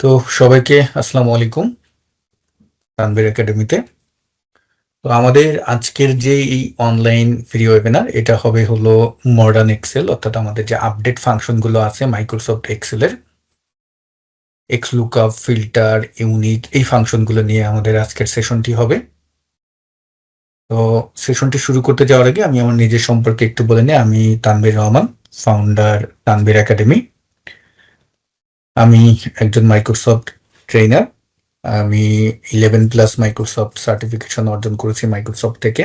তো সবাইকে আসসালামু আলাইকুম তানভীর একাডেমিতে। তো আমাদের আজকের যে এই অনলাইন ফ্রি ওয়েবিনার এটা হবে হলো মডার্ন এক্সেল, অর্থাৎ আমাদের যে আপডেট ফাংশন গুলো আছে মাইক্রোসফট এক্সেলের এক্স লুকআপ, ফিল্টার, ইউনিক এই ফাংশন গুলো নিয়ে আমাদের আজকের সেশনটি হবে। তো সেশনটি শুরু করতে যাওয়ার আগে আমি আমার নিজের সম্পর্কে একটু বলে নিই। আমি তানভীর রহমান, ফাউন্ডার তানভীর একাডেমি। আমি একজন মাইক্রোসফট ট্রেনার। আমি 11+ মাইক্রোসফট সার্টিফিকেশন অর্জন করেছি মাইক্রোসফট থেকে।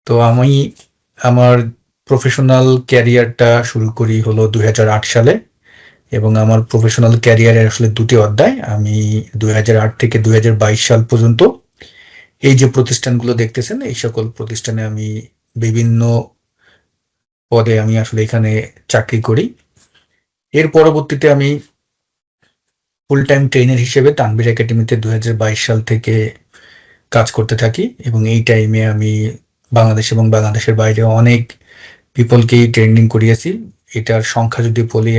তো আমি আমার প্রফেশনাল ক্যারিয়ারটা শুরু করি হলো 2008 সালে, এবং আমার প্রফেশনাল ক্যারিয়ারের আসলে দুটি অধ্যায়। আমি 2008 থেকে 2022 সাল পর্যন্ত এই যে প্রতিষ্ঠানগুলো দেখতেছেন এই সকল প্রতিষ্ঠানে আমি বিভিন্ন পদে আমি আসলে এখানে চাকরি করি। এর পরবর্তীতে আমি ফুল টাইম ট্রেনার হিসেবে তানভীর একাডেমিতে 2022 সাল থেকে কাজ করতে থাকি, এবং এই টাইমে আমি বাংলাদেশ এবং বাংলাদেশের বাইরে অনেক পিপলকেই ট্রেনিং করিয়েছি। এটার সংখ্যা যদি বলি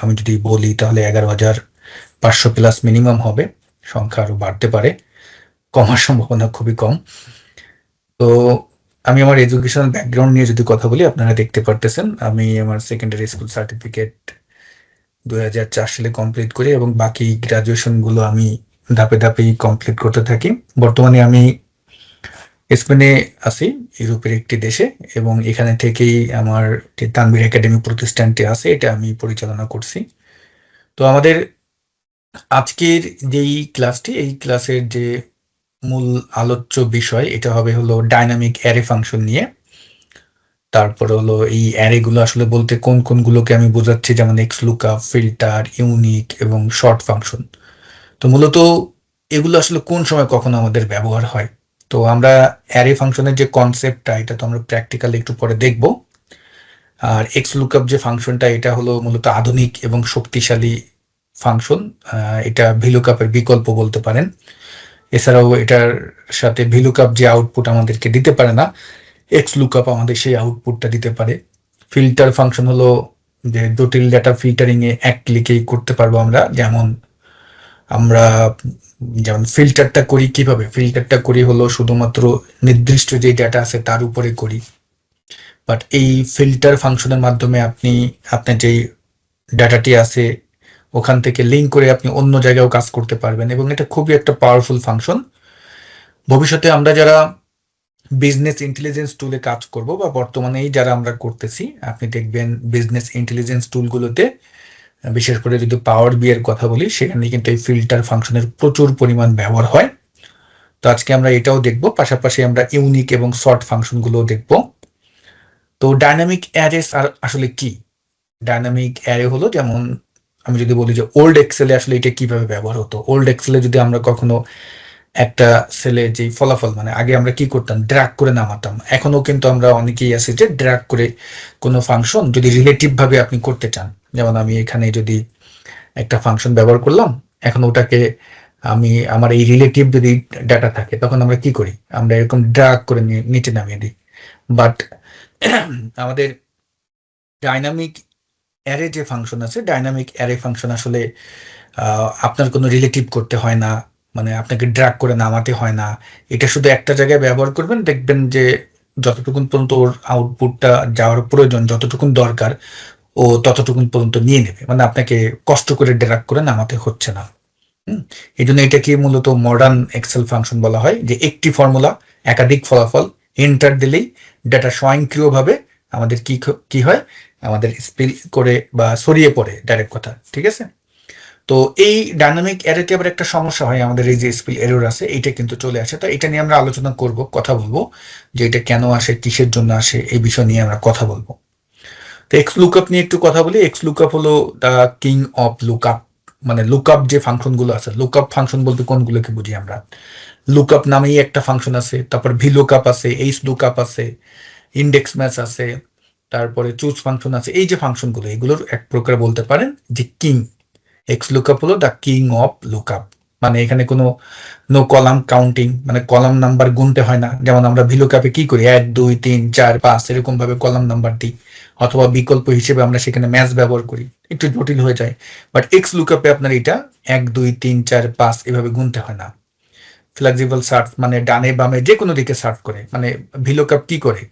আমি যদি বলি তাহলে 11,500+ মিনিমাম হবে, সংখ্যা আরো বাড়তে পারে, কমার সম্ভাবনা খুবই কম। তো আমি আমার এডুকেশনাল ব্যাকগ্রাউন্ড নিয়ে যদি কথা বলি, আপনারা দেখতে পারতেছেন আমি আমার সেকেন্ডারি স্কুল সার্টিফিকেট 2004 সালে কমপ্লিট করি, এবং বাকি গ্রাজুয়েশন গুলো আমি ধাপে ধাপেই কমপ্লিট করতে থাকি। বর্তমানে আমি স্পেনে আছি, ইউরোপের একটি দেশে, এবং এখানে থেকেই আমার যে তানভীর একাডেমি প্রতিষ্ঠানটি আছে এটা আমি পরিচালনা করছি। তো আমাদের আজকের যেই ক্লাসটি, এই ক্লাসের যে মূল আলোচ্য বিষয় এটা হবে হলো ডাইনামিক অ্যারে ফাংশন নিয়ে। তারপরে হলো এই অ্যারে গুলো আসলে বলতে কোন কোনগুলোকে আমি বোঝাচ্ছি, যেমন এক্স লুকআপ, ফিল্টার, ইউনিক এবং শর্ট ফাংশন। তো মূলত এগুলো আসলে কোন সময় কখন আমাদের ব্যবহার হয়। তো আমরা অ্যারে ফাংশনের যে কনসেপ্টটা এটা তো আমরা প্র্যাকটিক্যালি একটু পরে দেখব। আর এক্স লুকআপ যে ফাংশনটা এটা হলো মূলত আধুনিক এবং শক্তিশালী ফাংশন। এটা ভিলুকআপের বিকল্প বলতে পারেন। এছাড়াও এটার সাথে ভিলুকআপ যে আউটপুট আমাদেরকে দিতে পারে না, এক্স লুকআপ আমাদের সেই আউটপুটটা দিতে পারে। ফিল্টার ফাংশন হলো যে জটিল ডেটা ফিল্টারিং এ এক ক্লিকেই করতে পারবো আমরা। আমরা যেমন ফিল্টারটা করি কিভাবে, ফিল্টারটা করি হলো শুধুমাত্র নির্দিষ্ট যে ডেটা আছে তার উপরে করি, বাট এই ফিল্টার ফাংশনের মাধ্যমে আপনি আপনার যেই ডাটাটি আছে ওখান থেকে লিঙ্ক করে আপনি অন্য জায়গায়ও কাজ করতে পারবেন, এবং এটা খুবই একটা পাওয়ারফুল ফাংশন। ভবিষ্যতে আমরা যারা বিজনেস ইন্টেলিজেন্স টুলে কাজ করব, বা বর্তমানেই যারা আমরা করতেছি, আপনি দেখবেন বিজনেস ইন্টেলিজেন্স টুলগুলোতে বিশেষ করে যদি পাওয়ার বি এর কথা বলি, সেখানে কিন্তু এই ফিল্টার ফাংশনের প্রচুর পরিমাণ ব্যবহার হয়। তো আজকে আমরা এটাও দেখব, পাশাপাশি আমরা ইউনিক এবং শর্ট ফাংশন গুলোও দেখব। তো ডাইনামিক অ্যারেস আর আসলে কি? ডাইনামিক অ্যারে হলো, যেমন আমি যদি বলি যে ওল্ড এক্সেলে আসলে এটা কিভাবে ব্যবহার হতো। ওল্ড এক্সেলে যদি আমরা কখনো একটা সেলে যে ফলাফল, মানে আগে আমরা কি করতাম, ড্র্যাগ করে নামাতাম। এখনো কিন্তু আমরা অনেকেই আছে যে ড্র্যাগ করে কোনো ফাংশন যদি রিলেটিভ ভাবে আপনি করতে চান, যেমন আমি এখানে যদি একটা ফাংশন ব্যবহার করলাম, এখন ওটাকে আমি আমার এই রিলেটিভ যদি ডাটা থাকে তখন আমরা কি করি, আমরা এরকম ড্র্যাগ করে নিচে নামিয়ে দিই। বাট আমাদের ডাইনামিক অ্যারে যে ফাংশন আছে, ডাইনামিক অ্যারে ফাংশন আসলে আপনার কোনো রিলেটিভ করতে হয় না, মানে আপনাকে ড্র্যাগ করে নামাতে হয় না। এটা শুধু একটা জায়গায় ব্যবহার করবেন, দেখবেন যে যতটুকুন পর্যন্ত ওর আউটপুটটা যাওয়ার প্রয়োজন, যতটুকুন দরকার ও ততটুকুন পর্যন্ত নিয়ে নেবে, মানে আপনাকে কষ্ট করে ড্র্যাগ করে নামাতে হচ্ছে না। এই জন্য এটাকে মূলত মডার্ন এক্সেল ফাংশন বলা হয়, যে একটি ফর্মুলা একাধিক ফলাফল এন্টার দিলেই ডেটা স্বয়ংক্রিয়ভাবে আমাদের কি হয়, আমাদের স্পিল করে বা ছড়িয়ে পড়ে, ডাইরেক্ট কথা, ঠিক আছে। তো এই ডাইনামিক অ্যারেতে আবার একটা সমস্যা হয়, আমাদের এই যে স্পিল এরর আছে এটা কিন্তু চলে আসে। তো এটা নিয়ে আমরা আলোচনা করব, কথা বলবো যে এটা কেন আসে, কিসের জন্য আসে, এই বিষয় নিয়ে আমরা কথা বলবো। তো এক্স লুকআপ নিয়ে একটু কথা বলি। এক্স লুকআপ হলো দ্য কিং অফ লুকআপ, মানে লুকআপ যে ফাংশন গুলো আছে, লুকআপ ফাংশন বলতে কোনগুলোকে বুঝি আমরা। লুকআপ নামেই একটা ফাংশন আছে, তারপর ভি লুকআপ আছে, এইচ লুকআপ আছে, ইন্ডেক্স ম্যাচ আছে, তারপরে চুজ ফাংশন আছে। এই যে ফাংশন গুলো, এগুলোর এক প্রকার বলতে পারেন যে কিং। এক্স লুকআপ হলো দ্য কিং অফ লুকআপ। মানে এখানে কোনো নো কলাম কাউন্টিং, মানে কলাম নাম্বার গুনতে হয় না। যেমন আমরা ভিলুকাপে কি করি, 1 2 3 4 5 এরকম ভাবে কলাম নাম্বার দিই, অথবা বিকল্প হিসেবে আমরা সেখানে ম্যাচ ব্যবহার করি, একটু জটিল হয়ে যায়। বাট এক্স লুকআপে আপনার এটা 1 2 3 4 5 এভাবে গুনতে হয় না। ফ্লেক্সিবল সার্চ মানে ডানে বামে যে কোনো দিকে সার্চ করে, মানে ভিলুকআপ কি করে,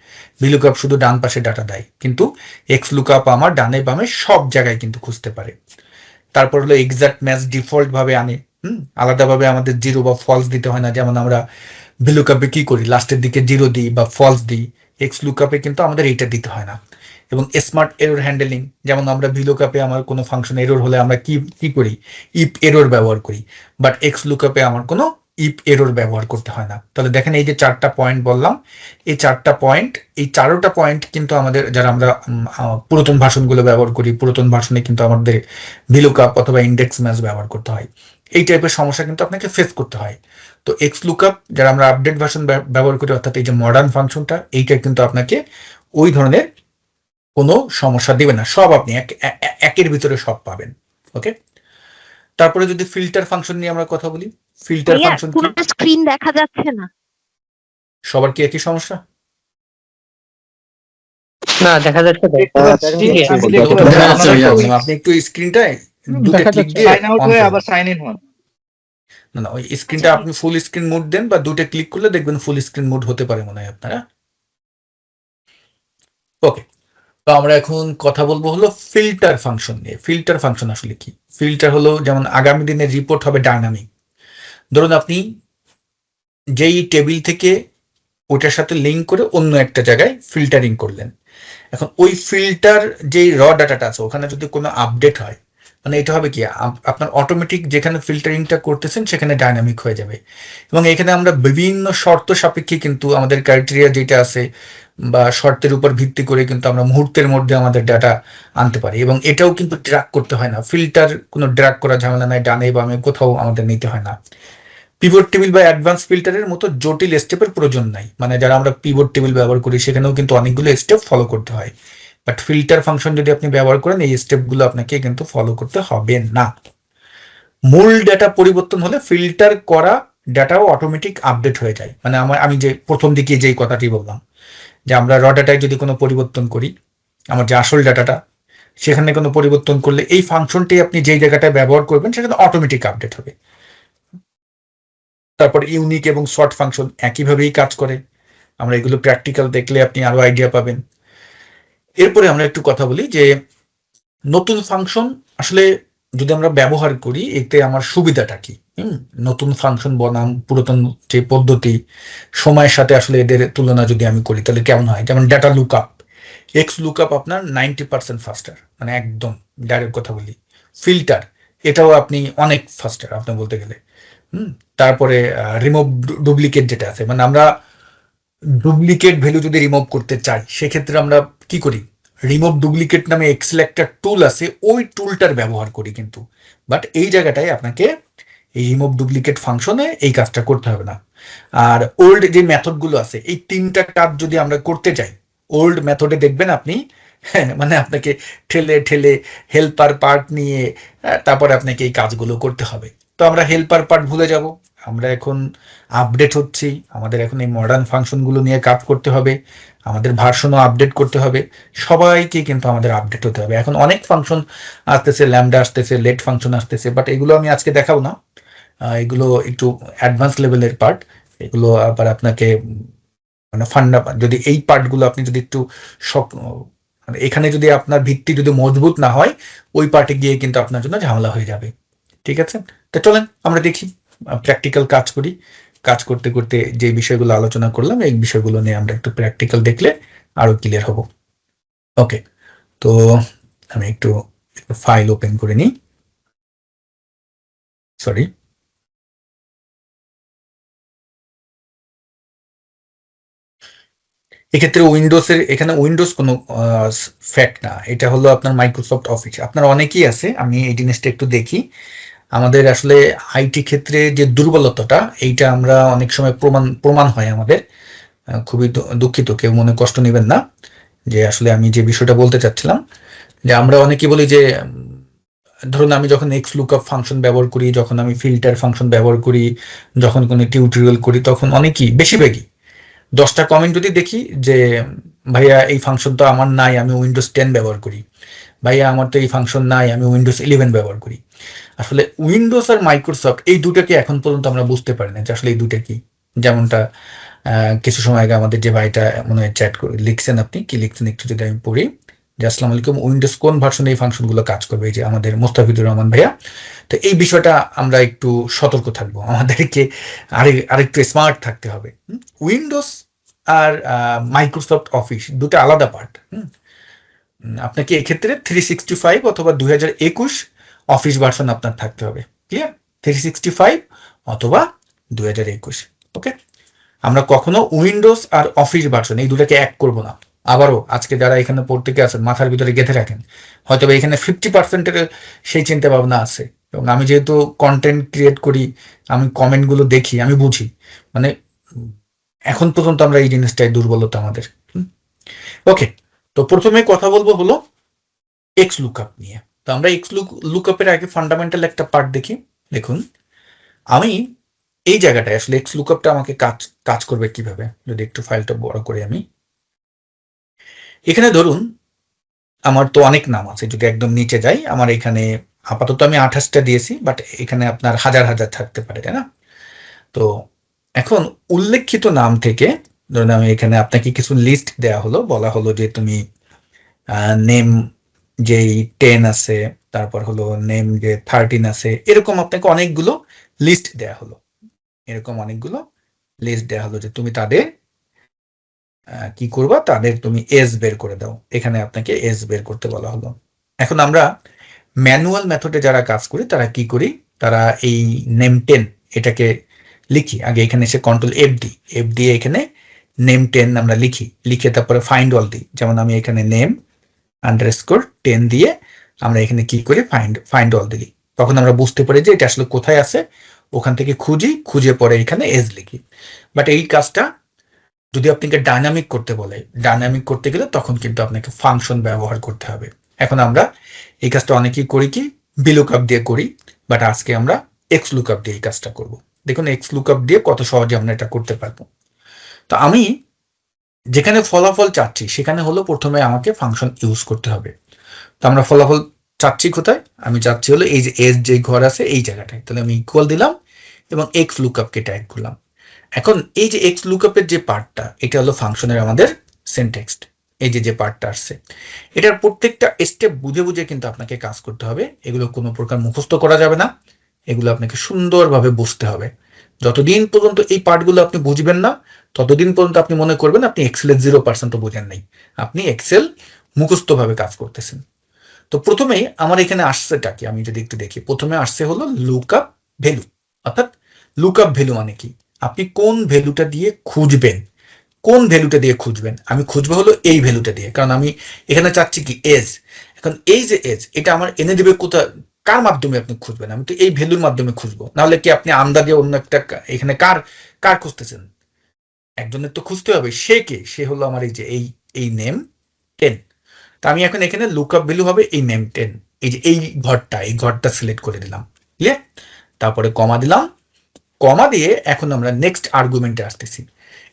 ভিলুকআপ শুধু ডান পাশে ডাটা দেয়, কিন্তু এক্স লুকআপ আমার ডানে বামে সব জায়গায় কিন্তু খুঁজতে পারে। তারপর হলো এক্সাক্ট ম্যাচ ডিফল্ট ভাবে আনে, আলাদাভাবে আমাদের জিরো বা ফলস দিতে হয় না। যেমন আমরা ভিলুকআপে কি করি, লাস্টের দিকে জিরো দিই বা ফলস দিই, এক্স লুকআপে কিন্তু আমাদের এইটা দিতে হয় না। এবং স্মার্ট এরর হ্যান্ডেলিং, যেমন আমরা ভিলুকআপে আমার কোনো ফাংশন এরর হলে আমরা কি কি করি, ইফ এরর ব্যবহার করি, বাট এক্স লুকআপে আমার কোনো ইফ এরর ব্যবহার করতে হয় না। তাহলে দেখেন এই যে 4টা পয়েন্ট বললাম, এই 4টা পয়েন্ট, এই 4টা পয়েন্ট কিন্তু আমাদের যারা আমরা পুরাতন ভাষণগুলো ব্যবহার করি, পুরাতন ভাষণে কিন্তু আমাদের ভিলুকআপ অথবা ইন্ডেক্স ম্যাচ ব্যবহার করতে হয়। এই টাইপের সমস্যা কিন্তু আপনাকে ফেস করতে হয়। তো এক্স লুকআপ যারা আমরা আপডেট ভার্সন ব্যবহার করি, অর্থাৎ এই যে মডার্ন ফাংশনটা, এইটা কিন্তু আপনাকে ওই ধরনের কোনো সমস্যা দেবে না, সব আপনি একের ভিতরে সব পাবেন। ওকে, তারপরে যদি ফিল্টার ফাংশন নিয়ে আমরা কথা বলি, ফিল্টার ফাংশন কি, স্ক্রিন দেখা যাচ্ছে না, সবার কি একই সমস্যা? না দেখা যাচ্ছে আপনি একটু স্ক্রিনটায় দুটো ক্লিক দিয়ে সাইন আউট হয়ে আবার সাইন ইন হন। না ওই স্ক্রিনটা আপনি ফুল স্ক্রিন মোড দেন বা দুটো ক্লিক করলে দেখবেন ফুল স্ক্রিন মোড হতে পারে মনে হয় আপনারা। ওকে, তো আমরা এখন কথা বলবো হলো ফিল্টার ফাংশন নিয়ে। ফিল্টার ফাংশন আসলে কি? ফিল্টার হলো যেমন আগামী দিনের রিপোর্ট হবে ডাইনামিক। ধরুন আপনি যেই টেবিল থেকে ওটার সাথে লিঙ্ক করে অন্য একটা জায়গায় ফিল্টারিং করলেন, এখন ওই ফিল্টার যেই র ডাটাটা আছে ওখানে যদি কোনো আপডেট হয়, মানে এটা হবে কি, আপনার অটোমেটিক যেখানে ফিল্টারিংটা করতেছেন সেখানে ডাইনামিক হয়ে যাবে। এবং এখানে আমরা বিভিন্ন শর্ত সাপেক্ষে কিন্তু আমাদের ক্রাইটেরিয়া যেটা আছে বা শর্তের উপর ভিত্তি করে কিন্তু আমরা মুহূর্তের মধ্যে আমাদের ডাটা আনতে পারি। এবং এটাও কিন্তু ড্র্যাগ করতে হয় না, ফিল্টার কোনো ড্র্যাগ করা ঝামেলা নাই, ডানে বামে কোথাও আমাদের নিতে হয় না। পিভট টেবিল বা অ্যাডভান্স ফিল্টারের মতো জটিল স্টেপের প্রয়োজন নাই, মানে যারা আমরা পিভট টেবিল ব্যবহার করি সেখানেও কিন্তু অনেকগুলো স্টেপ ফলো করতে হয়। বাট ফিল্টার ফাংশন যদি আপনি ব্যবহার করেন এই স্টেপগুলো আপনাকে কিন্তু ফলো করতে হবে না। মূল ডেটা পরিবর্তন হলে ফিল্টার করা ডেটাও অটোমেটিক আপডেট হয়ে যায়। মানে আমি যে প্রথম দিকে যেই কথাটি বললাম যে আমরা র ডাটায় যদি কোনো পরিবর্তন করি, আমার যে আসল ডাটাটা সেখানে কোনো পরিবর্তন করলে এই ফাংশনটি আপনি যেই জায়গাটায় ব্যবহার করবেন সেখানে অটোমেটিক আপডেট হবে। তারপর ইউনিক এবং শর্ট ফাংশন একইভাবেই কাজ করে, আমরা এগুলো প্র্যাকটিক্যাল দেখলে আপনি আরো আইডিয়া পাবেন। এরপরে আমরা একটু কথা বলি যে নতুন ফাংশন আসলে যদি আমরা ব্যবহার করি এতে আমার সুবিধাটা কি। নতুন ফাংশন বনাম পুরাতন যে পদ্ধতি, সময়ের সাথে আসলে এদের তুলনা যদি আমি করি তাহলে কেমন হয়। যেমন ডেটা লুকআপ, এক্স লুকআপ আপনার 90% ফাস্টার, মানে একদম ডাইরেক্ট কথা বলি। ফিল্টার এটাও আপনি অনেক ফাস্টার আপনি বলতে গেলে। তারপরে রিমুভ ডুপ্লিকেট যেটা আছে, মানে আমরা ডুপ্লিকেট ভ্যালু যদি রিমুভ করতে চাই সেক্ষেত্রে আমরা কি করি, রিমুভ ডুপ্লিকেট নামে এক্সেল একটা টুল আছে, ওই টুলটার ব্যবহার করি কিন্তু। বাট এই জায়গাটায় আপনাকে এই রিমুভ ডুপ্লিকেট ফাংশনে এই কাজটা করতে হবে না। আর ওল্ড যে মেথডগুলো আছে এই 3টা কাজ যদি আমরা করতে চাই, ওল্ড মেথডে দেখবেন আপনি মানে আপনাকে ঠেলে ঠেলে হেল্পার পার্ট নিয়ে তারপরে আপনাকে এই কাজগুলো করতে হবে। তো আমরা হেল্পার পার্ট ভুলে যাব, আমরা এখন আপডেট হচ্ছি, আমাদের এখন এই মডার্ন ফাংশনগুলো নিয়ে কাজ করতে হবে, আমাদের ভার্সনও আপডেট করতে হবে, সবাইকে কিন্তু আমাদের আপডেট হতে হবে। এখন অনেক ফাংশন আসতেছে, ল্যামডা আসতেছে, লেট ফাংশন আসতেছে, বাট এগুলো আমি আজকে দেখাবো না, এগুলো একটু অ্যাডভান্স লেভেলের পার্ট। এগুলো আবার আপনাকে মানে ফান্ডা, যদি এই পার্টগুলো আপনি যদি একটু মানে এখানে যদি আপনার ভিত্তি যদি মজবুত না হয় ওই পার্টে গিয়ে কিন্তু আপনার জন্য ঝামেলা হয়ে যাবে। ঠিক আছে, তো চলেন আমরা দেখি, প্র্যাকটিক্যাল কাজ করি। কাজ করতে করতে যে বিষয়গুলো আলোচনা করলাম এই বিষয়গুলো নিয়ে আমরা একটু প্র্যাকটিক্যাল দেখলে আরো ক্লিয়ার হব। ওকে, তো আমি একটু ফাইল ওপেন করে নিই, সরি। এক্ষেত্রে উইন্ডোজের, এখানে উইন্ডোজ কোনো ফ্যাক্ট না, এটা হলো আপনার মাইক্রোসফট অফিস। আপনার অনেকেই আছে, আমি এই জিনিসটা একটু দেখি। আমাদের আসলে আইটি ক্ষেত্রে যে দুর্বলতাটা এইটা আমরা অনেক সময় প্রমাণ হয় আমাদের। খুবই দুঃখিত, কেউ মনে কষ্ট নেবেন না, যে আসলে আমি যে বিষয়টা বলতে চাচ্ছিলাম যে আমরা অনেকে বলি যে ধরুন আমি যখন এক্স লুকআপ ফাংশন ব্যবহার করি, যখন আমি ফিল্টার ফাংশন ব্যবহার করি, যখন কোনো টিউটোরিয়াল করি, তখন অনেকই বেশিরভাগই 10টা কমেন্ট যদি দেখি যে ভাইয়া এই ফাংশন তো আমার নাই, আমি উইন্ডোজ 10 ব্যবহার করি, ভাইয়া আমার তো এই ফাংশন নাই, আমি উইন্ডোজ 11 ব্যবহার করি। আসলে উইন্ডোজ আর মাইক্রোসফট এই দুটাকে এখন পর্যন্ত আমরা বুঝতে পারি না যে আসলে এই দুটা কি। যেমনটা কিছু সময় আগে আমাদের যে ভাইটা মনে হয় চ্যাট করে লিখছেন, আপনি কি লিখছেন একটু যদি আমি পড়ি, যে আসসালামু আলাইকুম, উইন্ডোজ কোন ভার্সনে এই ফাংশনগুলো কাজ করবে, এই যে আমাদের মোস্তাফিজুর রহমান ভাইয়া। তো এই বিষয়টা আমরা একটু সতর্ক থাকবো, আমাদেরকে আরেকটু স্মার্ট থাকতে হবে। উইন্ডোজ আর মাইক্রোসফট অফিস দুটো আলাদা পার্ট। আপনাকে এক্ষেত্রে 365 অথবা 2021 অফিস ভার্সন আপনার থাকতে হবে। ক্লিয়ার? 365 অথবা 2021। ওকে, আমরা কখনো উইন্ডোজ আর অফিস ভার্সন এই দুটাকে এক করব না। আবারও আজকে যারা এখানে পড়তে আছেন মাথার ভিতরে গেঁথে রাখেন, হয়তো এখানে 50%-এর সেই চিন্তা ভাবনা আছে। এবং আমি যেহেতু কন্টেন্ট ক্রিয়েট করি, আমি কমেন্টগুলো দেখি, আমি বুঝি, মানে এখন পর্যন্ত আমরা এই জিনিসটাই দুর্বলতা আমাদের। ওকে, তো প্রথমে কথা বলবো হলো এক্স লুকআপ নিয়ে। তো আমরা এক্স লুকআপের আগে ফান্ডামেন্টাল একটা পার্ট দেখি। দেখুন, আমি এই জায়গাটায় আসলে এক্স লুকআপটা আমাকে কাজ করবে কিভাবে, যদি একটু ফাইলটা বড় করে আমি এখানে ধরুন, আমার তো অনেক নাম আছে, যদি একদম নিচে যাই, আমার এখানে আপাতত আমি 28টা দিয়েছি, বাট এখানে আপনার হাজার হাজার থাকতে পারে, তাই না? তো এখন উল্লেখিত নাম থেকে ধরুন আমি এখানে আপনাকে কিছু লিস্ট দেয়া হলো, বলা হলো যে তুমি নেম যেই 10 আছে, তারপর হলো নেম যে 13 আছে, এরকম আপনাকে অনেকগুলো লিস্ট দেয়া হলো। এরকম অনেকগুলো লিস্ট দেয়া হলো যে তুমি তাদের কি করবা, তাদের তুমি এজ বের করে দাও। এখানে আপনাকে এজ বের করতে বলা হলো। এখন আমরা ম্যানুয়াল মেথডে যারা কাজ করি তারা কি করি, তারা এই নেম 10 এটাকে লিখি আগে, এখানে এসে কন্ট্রোল এফ দিয়ে এখানে নেম 10 আমরা লিখে তারপরে ফাইন্ড অল দিই। যেমন আমি এখানে নেম আন্ডারস্কোর 10 দিয়ে আমরা এখানে কি করি, ফাইন্ড অল দিই। তখন আমরা বুঝতে পারি যে এটা আসলে কোথায় আছে, ওখান থেকে খুঁজে পরে এখানে এজ লিখি। বাট এই কাজটা যদি আপনাকে ডাইনামিক করতে বলে, ডাইনামিক করতে গেলে তখন কিন্তু আপনাকে ফাংশন ব্যবহার করতে হবে। এখন আমরা এই কাজটা অনেকেই করি কি ভিলুকআপ দিয়ে করি, বাট আজকে আমরা এক্স লুকআপ দিয়ে এই কাজটা করব। দেখুন এক্স লুকআপ দিয়ে কত সহজে আমরা এটা করতে পারবো। তো আমি যেখানে ফলাফল চাচ্ছি সেখানে হলো প্রথমে আমাকে ফাংশন ইউজ করতে হবে। তো আমরা ফলাফল চাচ্ছি কোথায়, আমি চাচ্ছি হলো এই যে এজ যে ঘর আছে এই জায়গাটায়। তাহলে আমি ইকুয়াল দিলাম এবং এক্স লুকআপকে ট্যাগ করলাম। এখন এই যে এক্স লুকআপের যে পার্টটা, এটা হলো ফাংশনের আমাদের সিনট্যাক্স। এই যে পার্টটা আসছে, এটার প্রত্যেকটা স্টেপ বুঝে বুঝে কিন্তু আপনাকে কাজ করতে হবে। এগুলো কোনো প্রকার মুখস্থ করা যাবে না, এগুলো আপনাকে সুন্দরভাবে বুঝতে হবে। যতদিন পর্যন্ত এই পার্টগুলো আপনি বুঝবেন না, ততদিন পর্যন্ত আপনি মনে করবেন আপনি এক্সেলের 0% বুঝেন নাই, আপনি এক্সেল মুখস্থভাবে কাজ করতেছেন। তো প্রথমেই আমার এখানে আসছেটা কি, আমি যদি একটু দেখি, প্রথমে আসছে হলো লুকআপ ভ্যালু। অর্থাৎ লুকআপ ভ্যালু মানে কি, আপনি কোন ভ্যালুটা দিয়ে খুঁজবেন, কোন ভ্যালুটা দিয়ে খুঁজবেন। আমি খুঁজবো হলো এই ভ্যালুটা দিয়ে, কারণ আমি এখানে চাচ্ছি কি এজ। এখন এই যে এজ, এটা আমার এনে দেবে কোথায়, কার মাধ্যমে আপনি খুঁজবেন, আমি তো এই ভ্যালুর মাধ্যমে খুঁজবো। নাহলে কি আপনি আন্দাজে অন্য একটা, এখানে কার কার খুঁজতেছেন, একজনের তো খুঁজতে হবে। সে কে, সে হলো আমার এই যে এই নেম 10। তা আমি এখন এখানে লুকআপ ভ্যালু হবে এই নেম 10, এই যে এই ঘরটা সিলেক্ট করে দিলাম। ক্লিয়ার? তারপরে কমা দিলাম, কমা দিয়ে এখন আমরা নেক্সট আর্গুমেন্টে আসতেছি।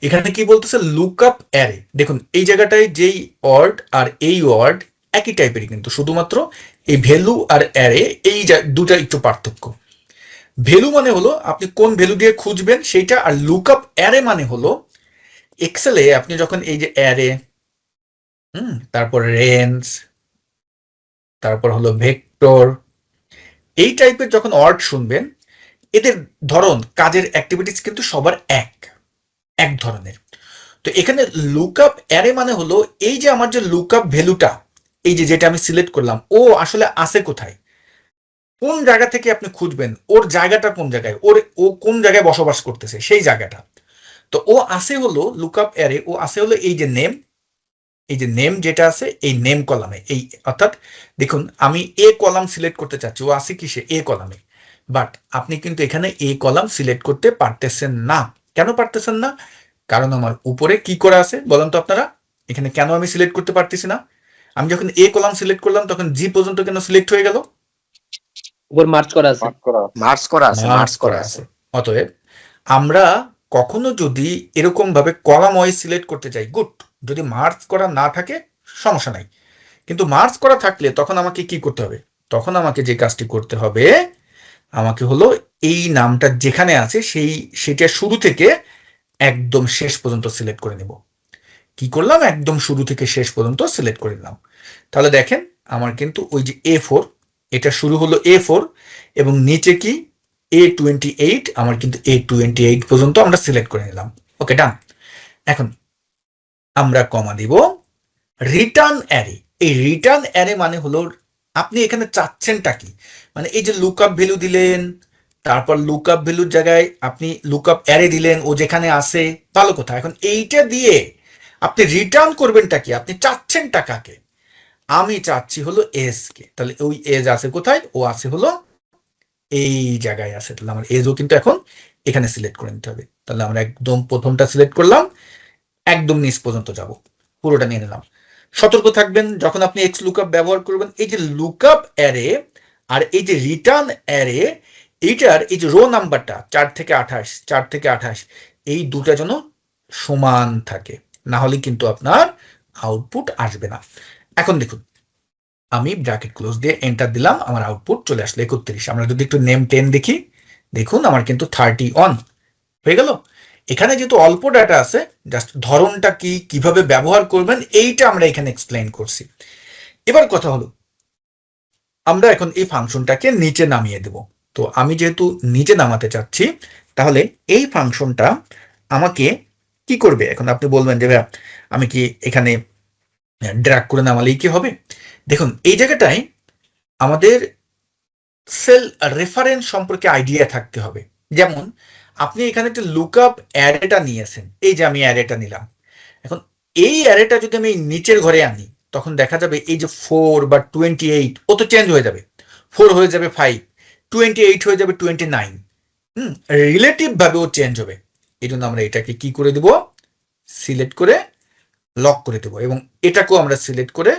এখানে কি বলতেছে, লুকআপ অ্যারে। দেখুন এই জায়গাটায় যেই ওয়ার্ড আর এই ওয়ার্ড একই টাইপেরই, কিন্তু শুধুমাত্র এই ভ্যালু আর অ্যারে এই দুটা একটু পার্থক্য। ভ্যালু মানে হলো আপনি কোন ভ্যালু দিয়ে খুঁজবেন সেইটা, আর লুকআপ অ্যারে মানে হলো এক্সেলে আপনি যখন এই যে অ্যারে, তারপর রেঞ্জ, তারপর হলো ভেক্টর, এই টাইপের যখন ওয়ার্ড শুনবেন, এদের ধরন, কাজের অ্যাক্টিভিটিস কিন্তু সবার এক ধরনের। তো এখানে লুকআপ অ্যারে মানে হলো এই যে আমার যে লুকআপ ভ্যালুটা, এই যে যেটা আমি সিলেক্ট করলাম, ও আসলে আছে কোথায়, কোন জায়গা থেকে আপনি খুঁজবেন, ওর জায়গাটা কোন জায়গায়, ও কোন জায়গায় বসবাস করতেছে সেই জায়গাটা। তো ও আছে হলো লুকআপ অ্যারে, ও আছে হলো এই যে নেম, এই যে নেম যেটা আছে এই নেম কলামে। এই অর্থাৎ দেখুন আমি এ কলাম সিলেক্ট করতে চাচ্ছি, ও আছে কিসে, এ কলামে। বাট আপনি কিন্তু এখানে এ কলাম সিলেক্ট করতে পারতেছেন না। কেন পারতেছেন না? কারণ আমার উপরে কি করা আছে বলেন তো আপনারা, এখানে কেন আমি সিলেক্ট করতে পারতেছি না? আমি যখন এ কলাম সিলেক্ট করলাম তখন জি পর্যন্ত কেন সিলেক্ট হয়ে গেল? উপর মার্চ করা আছে। মার্চ করা আছে। অতএব আমরা কখনো যদি এরকম ভাবে কলাম ওয়াইজ সিলেক্ট করতে চাই, গুড। যদি মার্চ করা না থাকে সমস্যা নাই, কিন্তু মার্চ করা থাকলে তখন আমাকে কি করতে হবে? তখন আমাকে যে কাজটি করতে হবে, আমাকে হলো এই নামটা যেখানে আছে সেটা শুরু থেকে একদম শেষ পর্যন্ত সিলেক্ট করে নেব। কি করলাম? একদম শুরু থেকে শেষ পর্যন্ত সিলেক্ট করে নিলাম। তাহলে দেখেন আমার কিন্তু ওই যে A4, এটা শুরু হলো A4 এবং নিচে কি A28, আমার কিন্তু A28 পর্যন্ত আমরা সিলেক্ট করে নিলাম। ওকে, ডান। এখন আমরা কমা দিব রিটার্ন অ্যারে। এই রিটার্ন অ্যারে মানে হলো আপনি এখানে চাচ্ছেনটা কি, মানে এই যে লুকআপ ভ্যালু দিলেন, তারপর লুকআপ ভ্যালুর জায়গায় আপনি লুকআপ অ্যারে দিলেন, ও যেখানে আসে, ভালো কথা। এখন এইটা দিয়ে আপনি রিটার্ন করবেনটা কি, আপনি চাচ্ছেনটা কাকে? আমি চাচ্ছি হলো এস কে। তাহলে ওই এজ আছে কোথায়? ও আছে হলো এই জায়গায় আছে। তাহলে আমার এজও কিন্তু এখন এখানে সিলেক্ট করে নিতে হবে। তাহলে আমরা একদম প্রথমটা সিলেক্ট করলাম, একদম নিচ পর্যন্ত যাব, পুরোটা নিয়ে নিলাম। সতর্ক থাকবেন যখন আপনি এক্স লুকআপ ব্যবহার করবেন, এই যে লুকআপ অ্যারে আর এই যে রিটার্ন অ্যারে, এইটার এই যে রো নাম্বারটা 4 থেকে 28 এই দুটা যেন সমান থাকে, না হলে কিন্তু আপনার আউটপুট আসবে না। এখন দেখুন, আমি ব্র্যাকেট ক্লোজ দিয়ে এন্টার দিলাম, আমার আউটপুট চলে আসলো 31। আমরা যদি একটু নেম 10 দেখি, দেখুন আমার কিন্তু 31 হয়ে গেল। এখানে যেহেতু অল্প ডাটা আছে, জাস্ট ধরনটা কি, কিভাবে ব্যবহার করবেন, এইটা আমরা এখানে এক্সপ্লেইন করছি। এবার কথা হলো, আমরা এখন এই ফাংশনটাকে নিচে নামিয়ে দেব। তো আমি যেহেতু নিচে নামাতে চাচ্ছি, তাহলে এই ফাংশনটা আমাকে কি করবে? এখন আপনি বলবেন যে ভাইয়া আমি কি এখানে ড্র্যাগ করে নামালেই কি হবে? দেখুন এই জায়গাটায় আমাদের সেল রেফারেন্স সম্পর্কে আইডিয়া থাকতে হবে। যেমন আপনি এখানে একটা লুকআপ অ্যারেটা নিয়েছেন, এই যে আমি অ্যারেটা নিলাম। এখন এই অ্যারেটা যদি আমি নিচের ঘরে আনি, তখন দেখা যাবে এই যে 4 বা 28, ও তো চেঞ্জ হয়ে যাবে। 4 হয়ে যাবে 5, 28 হয়ে যাবে 29। রিলেটিভ ভাবে ও চেঞ্জ হবে। এই জন্য আমরা এটাকে কি করে দেব? সিলেক্ট করে লক করে দেব, এবং এটাকেও আমরা সিলেক্ট করে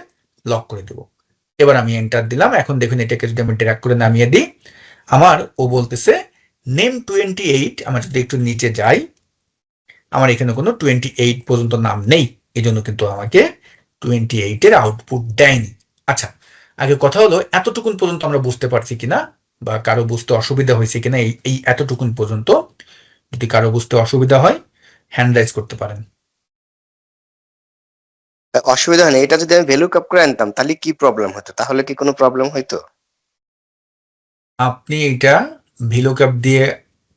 লক করে দেব। এবার আমি এন্টার দিলাম। এখন দেখুন এটাকে যদি আমি ড্র্যাগ করে নামিয়ে দিই, আমার ও বলতেছে নেম 28। আমার যদি একটু নিচে যাই, আমার এখানে কোনো 28 পর্যন্ত নাম নেই, এই জন্য কিন্তু আমাকে 28 এর আউটপুট দেয়নি। আচ্ছা, আগে কথা হলো এতটুকুন পর্যন্ত আমরা বুঝতে পারছি কিনা, বা কারো বুঝতে অসুবিধা হয়েছে কিনা এই এতটুকুন পর্যন্ত। যদি কারো বুঝতে অসুবিধা হয়, হ্যান্ড রাইজ করতে পারেন। অসুবিধা হয় না। এটা যদি আমি ভ্যালু কাপ করে আনতাম তাহলে কি প্রবলেম হতো? তাহলে কি কোনো প্রবলেম হইতো? আপনি এটা ভিলুকআপ দিয়ে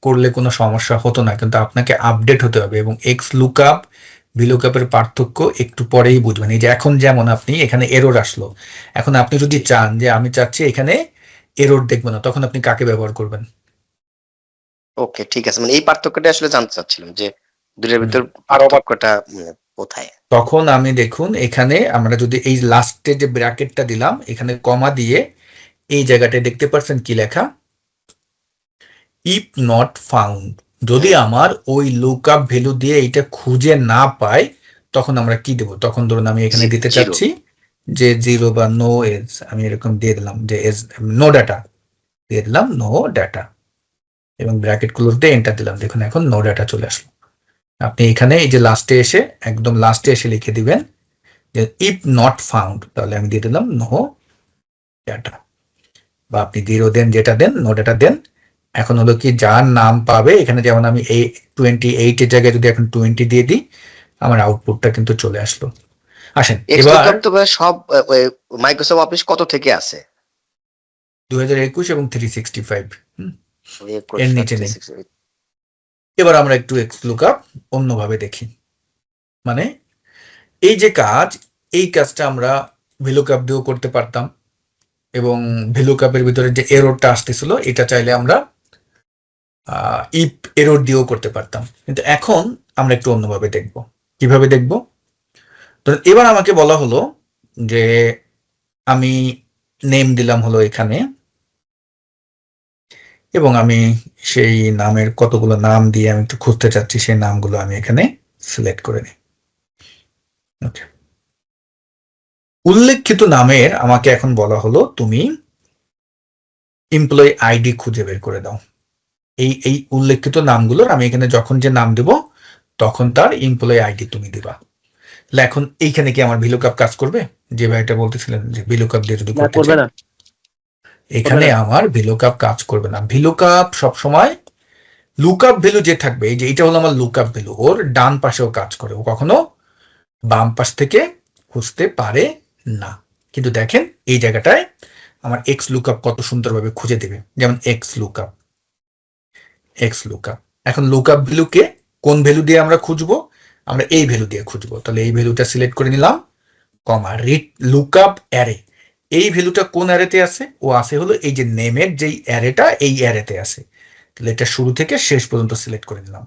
করলে কোনো সমস্যা হতো না, কিন্তু আপনাকে আপডেট হতে হবে, এবং এক্স লুকআপ ভিলুকআপের পার্থক্য একটু পরেই বুঝবেন। এই যে এখন যেমন আপনি এখানে এরর আসলো, এখন আপনি যদি চান যে আমি চাচ্ছি এখানে এরর দেখবো না, তখন আপনি কাকে ব্যবহার করবেন? ওকে, ঠিক আছে। মানে এই পার্থক্যটা আসলে জানতে চাচ্ছিলাম যে দুটোর ভিতর পার্থক্যটা কোথায়। তখন আমি দেখুন এখানে আমরা যদি এই লাস্টে যে ব্র্যাকেটটা দিলাম, এখানে কমা দিয়ে এই জায়গাটায় দেখতে পাচ্ছেন কি লেখা? If not found. যদি আমার ওই লুকআপ ভ্যালু দিয়ে এইটা খুঁজে না পায়, তখন আমরা কি দেব? তখন ধরুন আমি এখানে দিতে চাচ্ছি যে 0 বা নো এজ, আমি এরকম দিয়ে দিলাম যে এজ নো ডাটা, দিয়ে দিলাম নো ডাটা, এবং ব্র্যাকেট ক্লোজ দিয়ে এন্টার দিলাম। দেখুন এখন নো ডাটা চলে আসলো। আপনি এখানে এই যে লাস্টে এসে, একদম লাস্টে এসে লিখে দিবেন যে ইফ নট ফাউন্ড, তাহলে আমি দিয়ে দিলাম নো ডাটা, বা আপনি 0 দেন, যেটা দেন, নো ডাটা দেন। এখন হলো কি, যার নাম পাবে, এখানে যেমন আমি এই 28 এর জায়গায় যদি এখন 20 দিয়ে দিই, আমার আউটপুটটা কিন্তু চলে আসলো। আসেন এবার সব মাইক্রোসফট অফিস কত থেকে আছে? 2021 এবং 365 এর নিচে নেই। এবার আমরা একটু এক্স লুকআপ অন্যভাবে দেখি। মানে এই যে কাজ, এই কাজটা আমরা ভিলুকআপ দিয়েও করতে পারতাম, এবং ভিলুকআপের ভিতরে যে এররটা আসতেছিল, এটা চাইলে আমরা ইফ এরর দিয়েও করতে পারতাম। কিন্তু এখন আমরা একটু অন্যভাবে দেখব। কিভাবে দেখব? তো এবার আমাকে বলা হলো যে আমি নেম দিলাম হলো এখানে, এবং আমি সেই নামের কতগুলো নাম দিয়ে আমি একটু খুঁজতে চাচ্ছি, সেই নামগুলো আমি এখানে সিলেক্ট করে নিই। ওকে, উল্লেখিত নামের আমাকে এখন বলা হলো তুমি এমপ্লয়ি আইডি খুঁজে বের করে দাও। এই উল্লেখিত নামগুলোর আমি এখানে যখন যে নাম দেব তখন তার এমপ্লয়ি আইডি তুমি দিবা। এখন এইখানে কি আমার ভিলুকআপ কাজ করবে? যে ভাই এটা বলতেছিলেন যে ভিলুকআপ দিয়ে যদি করতে চাই, এখানে আমার ভিলুকআপ কাজ করবে না। ভিলুকআপ সবসময় লুকআপ ভ্যালু যে থাকবে, এই যে এটা হলো আমার লুকআপ ভ্যালু, ওর ডান পাশেও কাজ করে, ও কখনো বাম পাশ থেকে খুঁজতে পারে না। কিন্তু দেখেন এই জায়গাটায় আমার এক্স লুকআপ কত সুন্দরভাবে খুঁজে দেবে, যেমন এক্স লুকআপ। এখন লুকআপ ভ্যালুকে কোন ভ্যালু দিয়ে আমরা খুঁজবো? আমরা এই ভ্যালু দিয়ে খুঁজবো। তাহলে এই ভ্যালুটা সিলেক্ট করে নিলাম, কমা লুকআপ অ্যারে। এই ভ্যালুটা কোন অ্যারেতে আছে? ও আছে হলো এই যে নেমের যেই অ্যারেটা, এই অ্যারেতে আছে। তাহলে এটা শুরু থেকে শেষ পর্যন্ত সিলেক্ট করে নিলাম,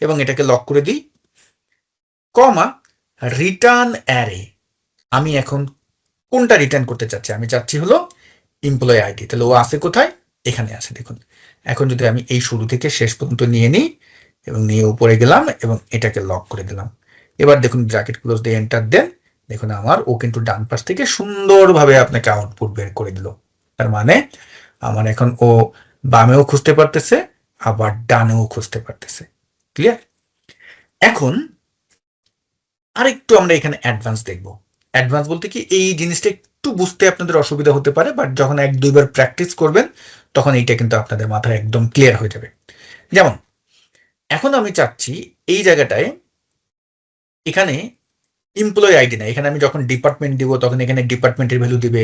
এবং এটাকে লক করে দিই, কমা রিটার্ন অ্যারে। আমি এখন কোনটা রিটার্ন করতে চাচ্ছি? আমি চাচ্ছি হলো এমপ্লয়ি আইডি। তাহলে ও আছে কোথায়? এখানে আছে, দেখুন। এখন যদি আমি এই শুরু থেকে শেষ পর্যন্ত নিয়ে নিই এবং নিয়ে উপরে গেলাম এবং এটাকে লক করে দিলাম, এবার দেখুন ব্র্যাকেট ক্লোজ দিয়ে এন্টার দেন, দেখুন আমার ও কিন্তু ডান পাশ থেকে সুন্দরভাবে আপনাকে আউটপুট বের করে দিল। তার মানে আমার এখন ও বামেও খুঁজতে পারতেছে, আবার ডানেও খুঁজতে পারতেছে। ক্লিয়ার? এখন আরেকটু আমরা এখানে অ্যাডভান্স দেখব। অ্যাডভান্স বলতে কি, এই জিনিসটা একটু বুঝতে আপনাদের অসুবিধা হতে পারে, বাট যখন 1-2 বার প্র্যাকটিস করবেন তখন এইটা কিন্তু আপনাদের মাথায় একদম ক্লিয়ার হয়ে যাবে। যেমন এখন আমি চাচ্ছি এই জায়গাটায়, এখানে এমপ্লয়ি আইডি না, এখানে আমি যখন ডিপার্টমেন্ট দিব তখন এখানে ডিপার্টমেন্টের ভ্যালু দিবে,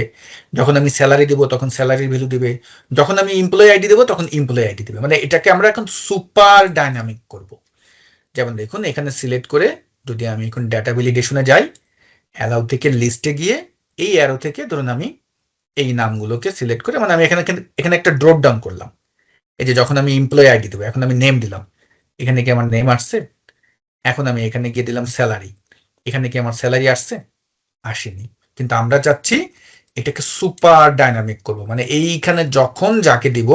যখন আমি স্যালারি দিব তখন স্যালারির ভ্যালু দিবে, যখন আমি এমপ্লয়ি আইডি দেবো তখন এমপ্লয়ি আইডি দিবে। মানে এটাকে আমরা এখন সুপার ডাইনামিক করব। যেমন দেখুন এখানে সিলেক্ট করে যদি আমি এখন ডেটা ভ্যালিডেশনে যাই, অ্যালাউ থেকে লিস্টে গিয়ে এই অ্যারো থেকে ধরুন আমি এই নামগুলোকে সিলেক্ট করে, মানে আমি এখানে একটা ড্রপ ডাউন করলাম। এই যে যখন আমি এমপ্লয়ি আইডি দেবো, এখন আমি নেম দিলাম, এখানে কি আমার নেম আসছে? এখন আমি এখানে গিয়ে দিলাম স্যালারি, এখানে কি আমার স্যালারি আসছে? আসেনি। কিন্তু আমরা চাচ্ছি এটাকে সুপার ডাইনামিক করব, মানে এইখানে যখন যাকে দিব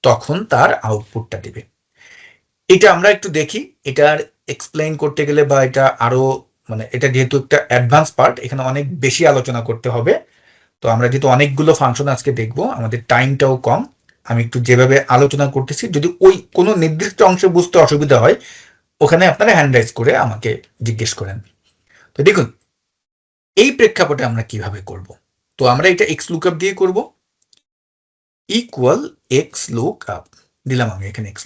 তখন তার আউটপুটটা দিবে। এটা আমরা একটু দেখি, এটার এক্সপ্লেইন করতে গেলে বা এটা আরো, মানে এটা যেহেতু একটা অ্যাডভান্স পার্ট, এখানে অনেক বেশি আলোচনা করতে হবে। তো আমরা যেহেতু অনেকগুলো ফাংশন আজকে দেখব, আমাদের টাইমটাও কম, আমি একটু যেভাবে আলোচনা করতেছি, যদি ওই কোনো নির্দিষ্ট অংশে বুঝতে অসুবিধা হয় ওখানে আপনারা হ্যান্ড রাইজ করে আমাকে জিজ্ঞেস করেন। তো দেখুন এই প্রেক্ষাপটে আমরা কিভাবে করব। তো আমরা এটা এক্স লুকআপ দিয়ে করব, ইকুয়াল এক্স লুকআপ দিলাম, আমি এখানে এক্স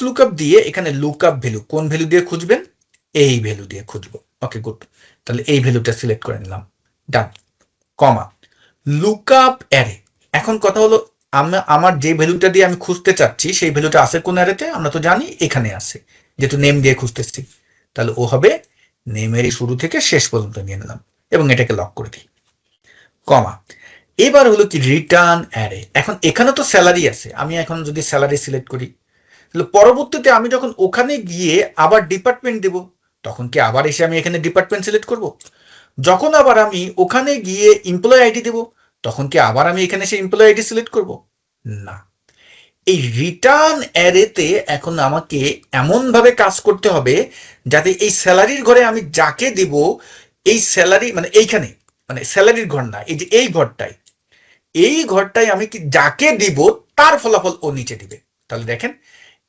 লুকআপ দিয়ে এখানে লুকআপ ভ্যালু কোন ভ্যালু দিয়ে খুঁজবেন? এই ভ্যালু দিয়ে খুঁজবো। ওকে, গুড। তাহলে এই ভ্যালুটা সিলেক্ট করে নিলাম, ডান, কমা লুকআপ অ্যারে। এখন কথা হলো, আমার যে ভ্যালুটা দিয়ে আমি খুঁজতে চাচ্ছি সেই ভ্যালুটা আছে কোন অ্যারেতে? আমরা তো জানি এখানে আছে, যেহেতু নেম দিয়ে খুঁজতেছি। তাহলে ও হবে নেমের শুরু থেকে শেষ পর্যন্ত নিয়ে নিলাম এবং এটাকে লক করে দিই, কমা। এবার হলো কি রিটার্ন অ্যারে। এখন এখানে তো স্যালারি আছে, আমি এখন যদি স্যালারি সিলেক্ট করি, তাহলে পরবর্তীতে আমি যখন ওখানে গিয়ে আবার ডিপার্টমেন্ট দেব তখন কি আবার এসে আমি এখানে ডিপার্টমেন্ট সিলেক্ট করব? যখন আবার আমি ওখানে গিয়ে এমপ্লয়ি আইডি দেব তখন কি আবার আমি এখানে এসে এমপ্লয়ি আইডি সিলেক্ট করব? না। এই রিটার্ন অ্যারেতে এখন আমাকে এমন ভাবে কাজ করতে হবে যাতে এই স্যালারির ঘরে আমি যাকে দিব, এই স্যালারি মানে এইখানে, মানে স্যালারির ঘর না, এই যে এই ঘরটাই আমি কি যাকে দিব তার ফলাফল ও নিচে দিবে। তাহলে দেখেন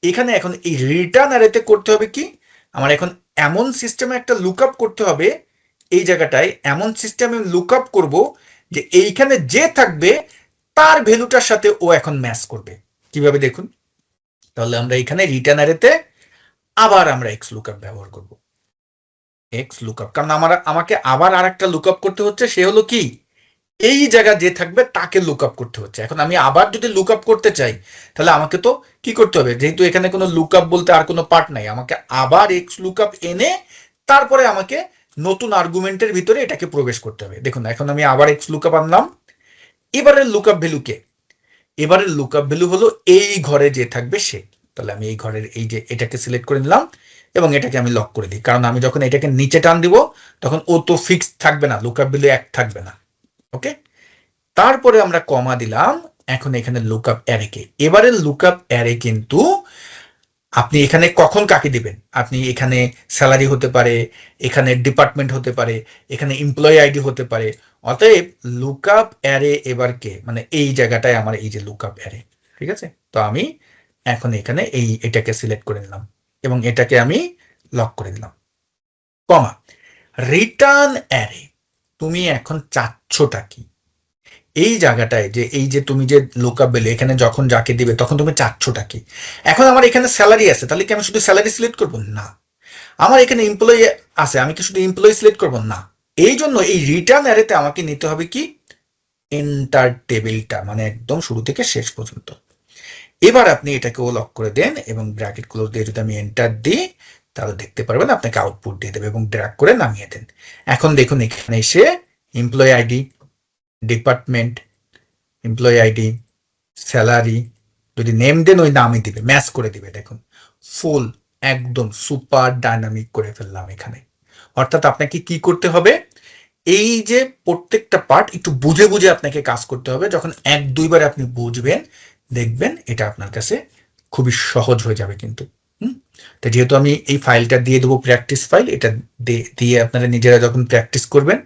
এখানে এখন এই রিটার্ন অ্যারেতে করতে হবে কি, আমার এখন এমন সিস্টেমে একটা লুকআপ করতে হবে, এই জায়গাটায় এমন সিস্টেমে লুকআপ করব যে এইখানে যে থাকবে তার ভ্যালুটার সাথে ও এখন ম্যাচ করবে। কিভাবে দেখুন, তাহলে আমরা এখানে রিটার্ন অ্যারেতে আবার আমরা এক্স লুকআপ ব্যবহার করব, এক্স লুকআপ, কারণ আমাকে আবার আরেকটা লুকআপ করতে হচ্ছে, সে হলো কি এই জায়গা যে থাকবে তাকে লুকআপ করতে হচ্ছে। এখন আমি আবার যদি লুকআপ করতে চাই তাহলে আমাকে তো কি করতে হবে, যেহেতু এখানে কোনো লুকআপ বলতে আর কোনো পার্ট নাই, আমাকে আবার এক্স লুকআপ এনে তারপরে আমাকে নতুন আর্গুমেন্টের ভিতরে এটাকে প্রবেশ করতে হবে। দেখুন এখন আমি আবার এক্স লুকআপ আনলাম, এবারের লুকআপ ভ্যালু কে? এবারের লুকআপ ভ্যালু হলো এই ঘরে যে থাকবে সে। তাহলে আমি এই ঘরের এই যে এটাকে সিলেক্ট করে নিলাম এবং এটাকে আমি লক করে দিই, কারণ আমি যখন এটাকে নিচে টান দিব তখন ও তো ফিক্সড থাকবে না, লুকআপ ভ্যালু 1 থাকবে না। ওকে, তারপরে আমরা কমা দিলাম, এখন এখানে লুকআপ অ্যারে কে। এবারে লুকআপ অ্যারে কিন্তু আপনি এখানে কখন কাকে দিবেন, আপনি এখানে স্যালারি হতে পারে, এখানে ডিপার্টমেন্ট হতে পারে, এখানে এমপ্লয়ি আইডি হতে পারে, অতএব লুকআপ অ্যারে এবার কে, মানে এই জায়গাটায় আমার এই যে লুকআপ অ্যারে, ঠিক আছে। তো আমি এখন এখানে এটাকে সিলেক্ট করে নিলাম এবং এটাকে আমি লক করে দিলাম, কমা রিটার্ন অ্যারে। তুমি এখন চাচ্ছটা কি এই জায়গাটায়, যে এই যে তুমি যে লুকআপ বেলে এখানে যখন যাকে দিবে তখন তুমি চাচ্ছটা কি। এখন আমার এখানে স্যালারি আছে, তাহলে কি আমি শুধু স্যালারি সিলেক্ট করবো? না। আমার এখানে এমপ্লয়ি আছে, আমি কি শুধু এমপ্লয়ি সিলেক্ট করবো? না। এই জন্য এই রিটার্ন অ্যারেতে আমাকে নিতে হবে কি, এন্টার টেবিলটা, মানে একদম শুরু থেকে শেষ পর্যন্ত। এবার আপনি এটাকেও লক করে দেন এবং ব্র্যাকেট ক্লোজ দিয়ে যদি আমি এন্টার দিই তাহলে দেখতে পারবেন আপনাকে আউটপুট দিয়ে দেবে, এবং ড্র্যাগ করে নামিয়ে দেন। এখন দেখুন এখানে এসে employee ID, department, employee ID, salary, যদি নেম দেন ওই নামই দিবে, ম্যাচ করে দিবে। দেখুন ফুল একদম সুপার ডাইনামিক করে ফেললাম এখানে। অর্থাৎ আপনাকে কি করতে হবে, এই যে প্রত্যেকটা পার্ট একটু বুঝে বুঝে আপনাকে কাজ করতে হবে। যখন 1-2 বার আপনি বুঝবেন দেখবেন এটা আপনার কাছে খুবই সহজ হয়ে যাবে কিন্তু। তো যেহেতু আমি এই ফাইলটা দিয়ে দেবো প্র্যাকটিস ফাইল, এটা দিয়ে আপনারা নিজেরা যখন প্র্যাকটিস করবেন,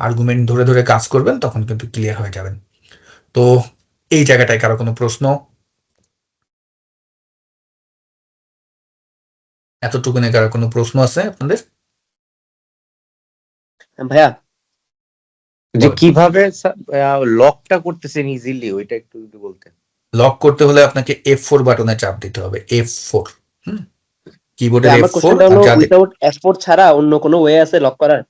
আর্গুমেন্ট ধরে ধরে কাজ করবেন, তখন কিন্তু ক্লিয়ার হয়ে যাবেন। তো এই জায়গাটায় কারো কোনো প্রশ্ন? এতটুকুনে কারো কোনো প্রশ্ন আছে আপনাদের? ভাইয়া যে বলেন। কিভাবে লকটা করতেছেন ইজিলি ওইটা একটু যদি বলতেন। লক করতে হলে আপনাকে F4 বাটনে চাপ দিতে হবে, F4। কিবোর্ডের আমার F4। কোশ্চেনটা হলো উইদাউট F4 ছাড়া অন্য কোনো ওয়ে আছে লক করার?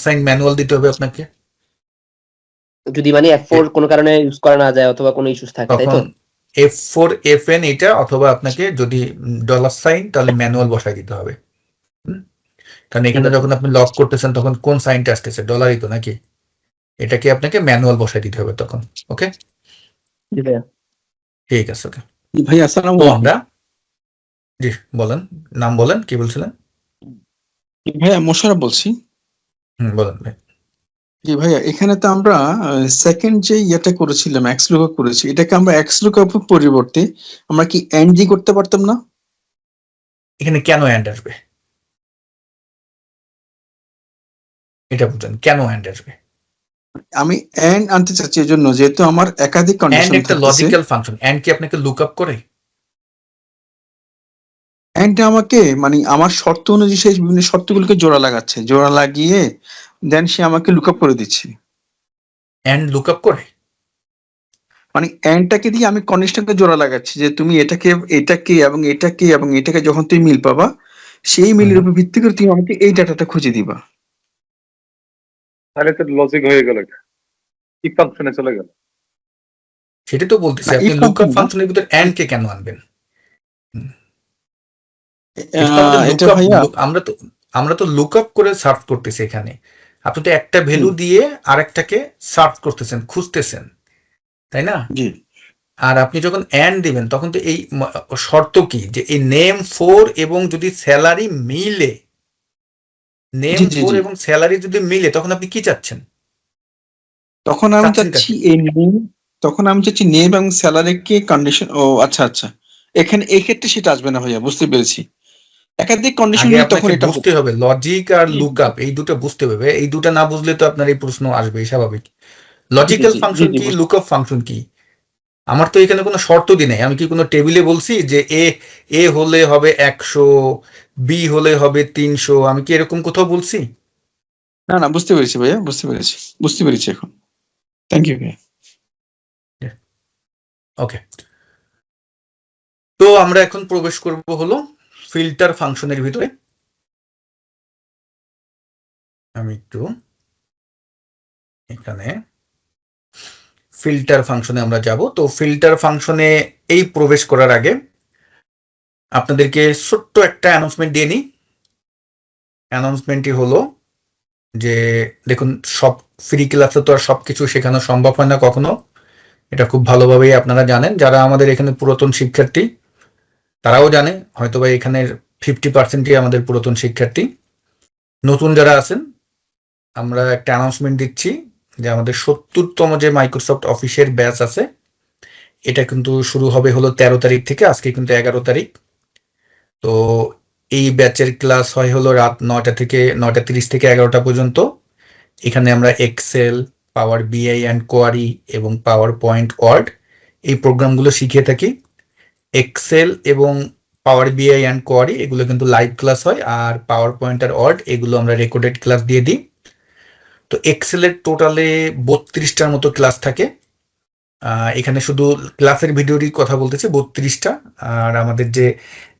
$সাইন ম্যানুয়াল দিতে হবে আপনাকে। যদি মানে F4 কোনো কারণে ইউজ করা না যায় অথবা কোনো ইস্যুস থাকে, তাই তো? তখন F4 FN এটা, অথবা আপনাকে যদি $সাইন তাহলে ম্যানুয়াল বসাই দিতে হবে। কারণ এখানে যখন আপনি লক করতেছেন তখন কোন সাইনটা আসতেছে, ডলারই তো নাকি, এটাকে আপনাকে ম্যানুয়াল বসাই দিতে হবে তখন। ওকে, জি ভাইয়া। ঠিক আছে। ওকে ভাই আসসালামু তো আলাইকুম। আমরা, জি বলেন, নাম বলেন, কি বলছিলেন? ভাইয়া মোশাররফ বলছি। বলেন ভাই। জি ভাইয়া, এখানে তো আমরা সেকেন্ড যে ইয়েটা করেছিলাম এক্স লুকআপ করেছি, এটাকে আমরা এক্স লুকআপ পরিবর্তে আমরা কি এন্ড জি করতে পারতাম না? এখানে কেন অ্যান্ড আসবে এটা বুঝেন, কেন অ্যান্ড আসবে? আমি এন্ড আনতে চাচ্ছি এজন্য যেহেতু আমার একাধিক অ্যান্ড কন্ডিশন একটা থাকতেছে। লজিক্যাল ফাংশন, অ্যান্ড কি আপনাকে লুকআপ করে? এন্ড আমাকে মানে আমার শর্ত অনুযায়ী সেই বিভিন্ন শর্তগুলোকে জোড়া লাগাচ্ছে, জোড়া লাগিয়ে দেন সে আমাকে লুকআপ করে দিচ্ছে। অ্যান্ড লুকআপ করে মানে এন্ডটাকে দিয়ে আমি কন্ডিশনকে জোড়া লাগাচ্ছি যে তুমি এটাকে এটাকে এবং এটাকে এবং এটাকে যখন তুমি মিল পাবা সেই মিলের উপর ভিত্তি করে তুমি আমাকে এই ডাটাটা খুঁজে দিবা। তাহলে তো লজিক হয়ে গেল, এটা কি ফাংশনে চলে গেল। সেটা তো বলতেছি, না, আপনি if লুকআপ function না। ফাংশনের ভিতর অ্যান্ড কে কেন আনবেন? এটা তো আমাদের এটা লুকআপ, ভাইয়া আমরা তো লুকআপ করে সার্চ করতেছি এখানে। আপনি তো একটা ভ্যালু দিয়ে আরেকটাকে সার্চ করতেছেন, খুঁজতেছেন, তাই না? জি আর আপনি যখন অ্যান্ড দিবেন তখন তো এই শর্ত কি, যে এই নেম 4 এবং যদি স্যালারি মিলে, নেম জি জি 4 জি এবং স্যালারি যদি মিলে, তখন আপনি কি চাচ্ছেন? তখন আমি চাচ্ছেন চাচ্ছি কাকে? এই নেম, তখন আমি চাচ্ছি নেম এবং স্যালারি কে কন্ডিশন। ও আচ্ছা আচ্ছা, এখানে এই ক্ষেত্রে সেটা আসবে না ভাইয়া, বুঝতে পেরেছি। একাধিক কন্ডিশন আগে নিয়ে তখন আপনাকে এটা বুঝতে হবে, লজিক আর জি লুকআপ এই দুটো বুঝতে হবে। এই দুটো না বুঝলে তো আপনার এই প্রশ্ন আসবে, স্বাভাবিক। জি লজিক্যাল জি জি ফাংশন জি কি, বুঝতে- লুকআপ ফাংশন কি? আমার তো এখানে কোনো শর্ত দিই নাই। আমি কি কোনো টেবিলে বলছি যে এ হলে হবে 100, বি হলে হবে 300? আমি কি এরকম কোথাও বলছি? না না, বুঝতে পেরেছি ভাইয়া, বুঝতে পেরেছি এখন। থ্যাংক ইউ ভাইয়া। ওকে, তো আমরা এখন প্রবেশ করব হলো ফিল্টার ফাংশনের ভিতরে। আমি একটু এখানে ফিল্টার ফাংশনে আমরা যাব। তো ফিল্টার ফাংশনে এই প্রবেশ করার আগে আপনাদেরকে ছোট্ট একটা অ্যানাউন্সমেন্ট দিয়ে নিই। অ্যানাউন্সমেন্টটি হলো যে দেখুন, সব ফ্রি ক্লাসে তো আর সবকিছু শেখানো সম্ভব হয় না কখনো, এটা খুব ভালোভাবেই আপনারা জানেন। যারা আমাদের এখানে পুরাতন শিক্ষার্থী তারাও জানে, হয়তোবা এখানের 50%ই আমাদের পুরাতন শিক্ষার্থী। নতুন যারা আছেন, আমরা একটা অ্যানাউন্সমেন্ট দিচ্ছি যে আমাদের 70তম যে মাইক্রোসফট অফিসের ব্যাচ আছে, এটা কিন্তু শুরু হবে হলো 13 তারিখ থেকে। আজকে কিন্তু 11 তারিখ। তো এই ব্যাচের ক্লাস হয় হলো রাত 9টা থেকে 9:30 থেকে 11টা পর্যন্ত। এখানে আমরা এক্সেল, পাওয়ার বিআই অ্যান্ড কোয়ারি এবং পাওয়ার পয়েন্ট ওয়ার্ড এই প্রোগ্রামগুলো শিখিয়ে থাকি। এক্সেল এবং পাওয়ার বিআই অ্যান্ড কোয়ারি এগুলো কিন্তু লাইভ ক্লাস হয়, আর পাওয়ার পয়েন্ট আর ওয়ার্ড এগুলো আমরা রেকর্ডেড ক্লাস দিয়ে দিই। তো এক্সেলের টোটালে 32টার মতো ক্লাস থাকে। এখানে শুধু ক্লাসের ভিডিওরই কথা বলতেছি 32টা, আর আমাদের যে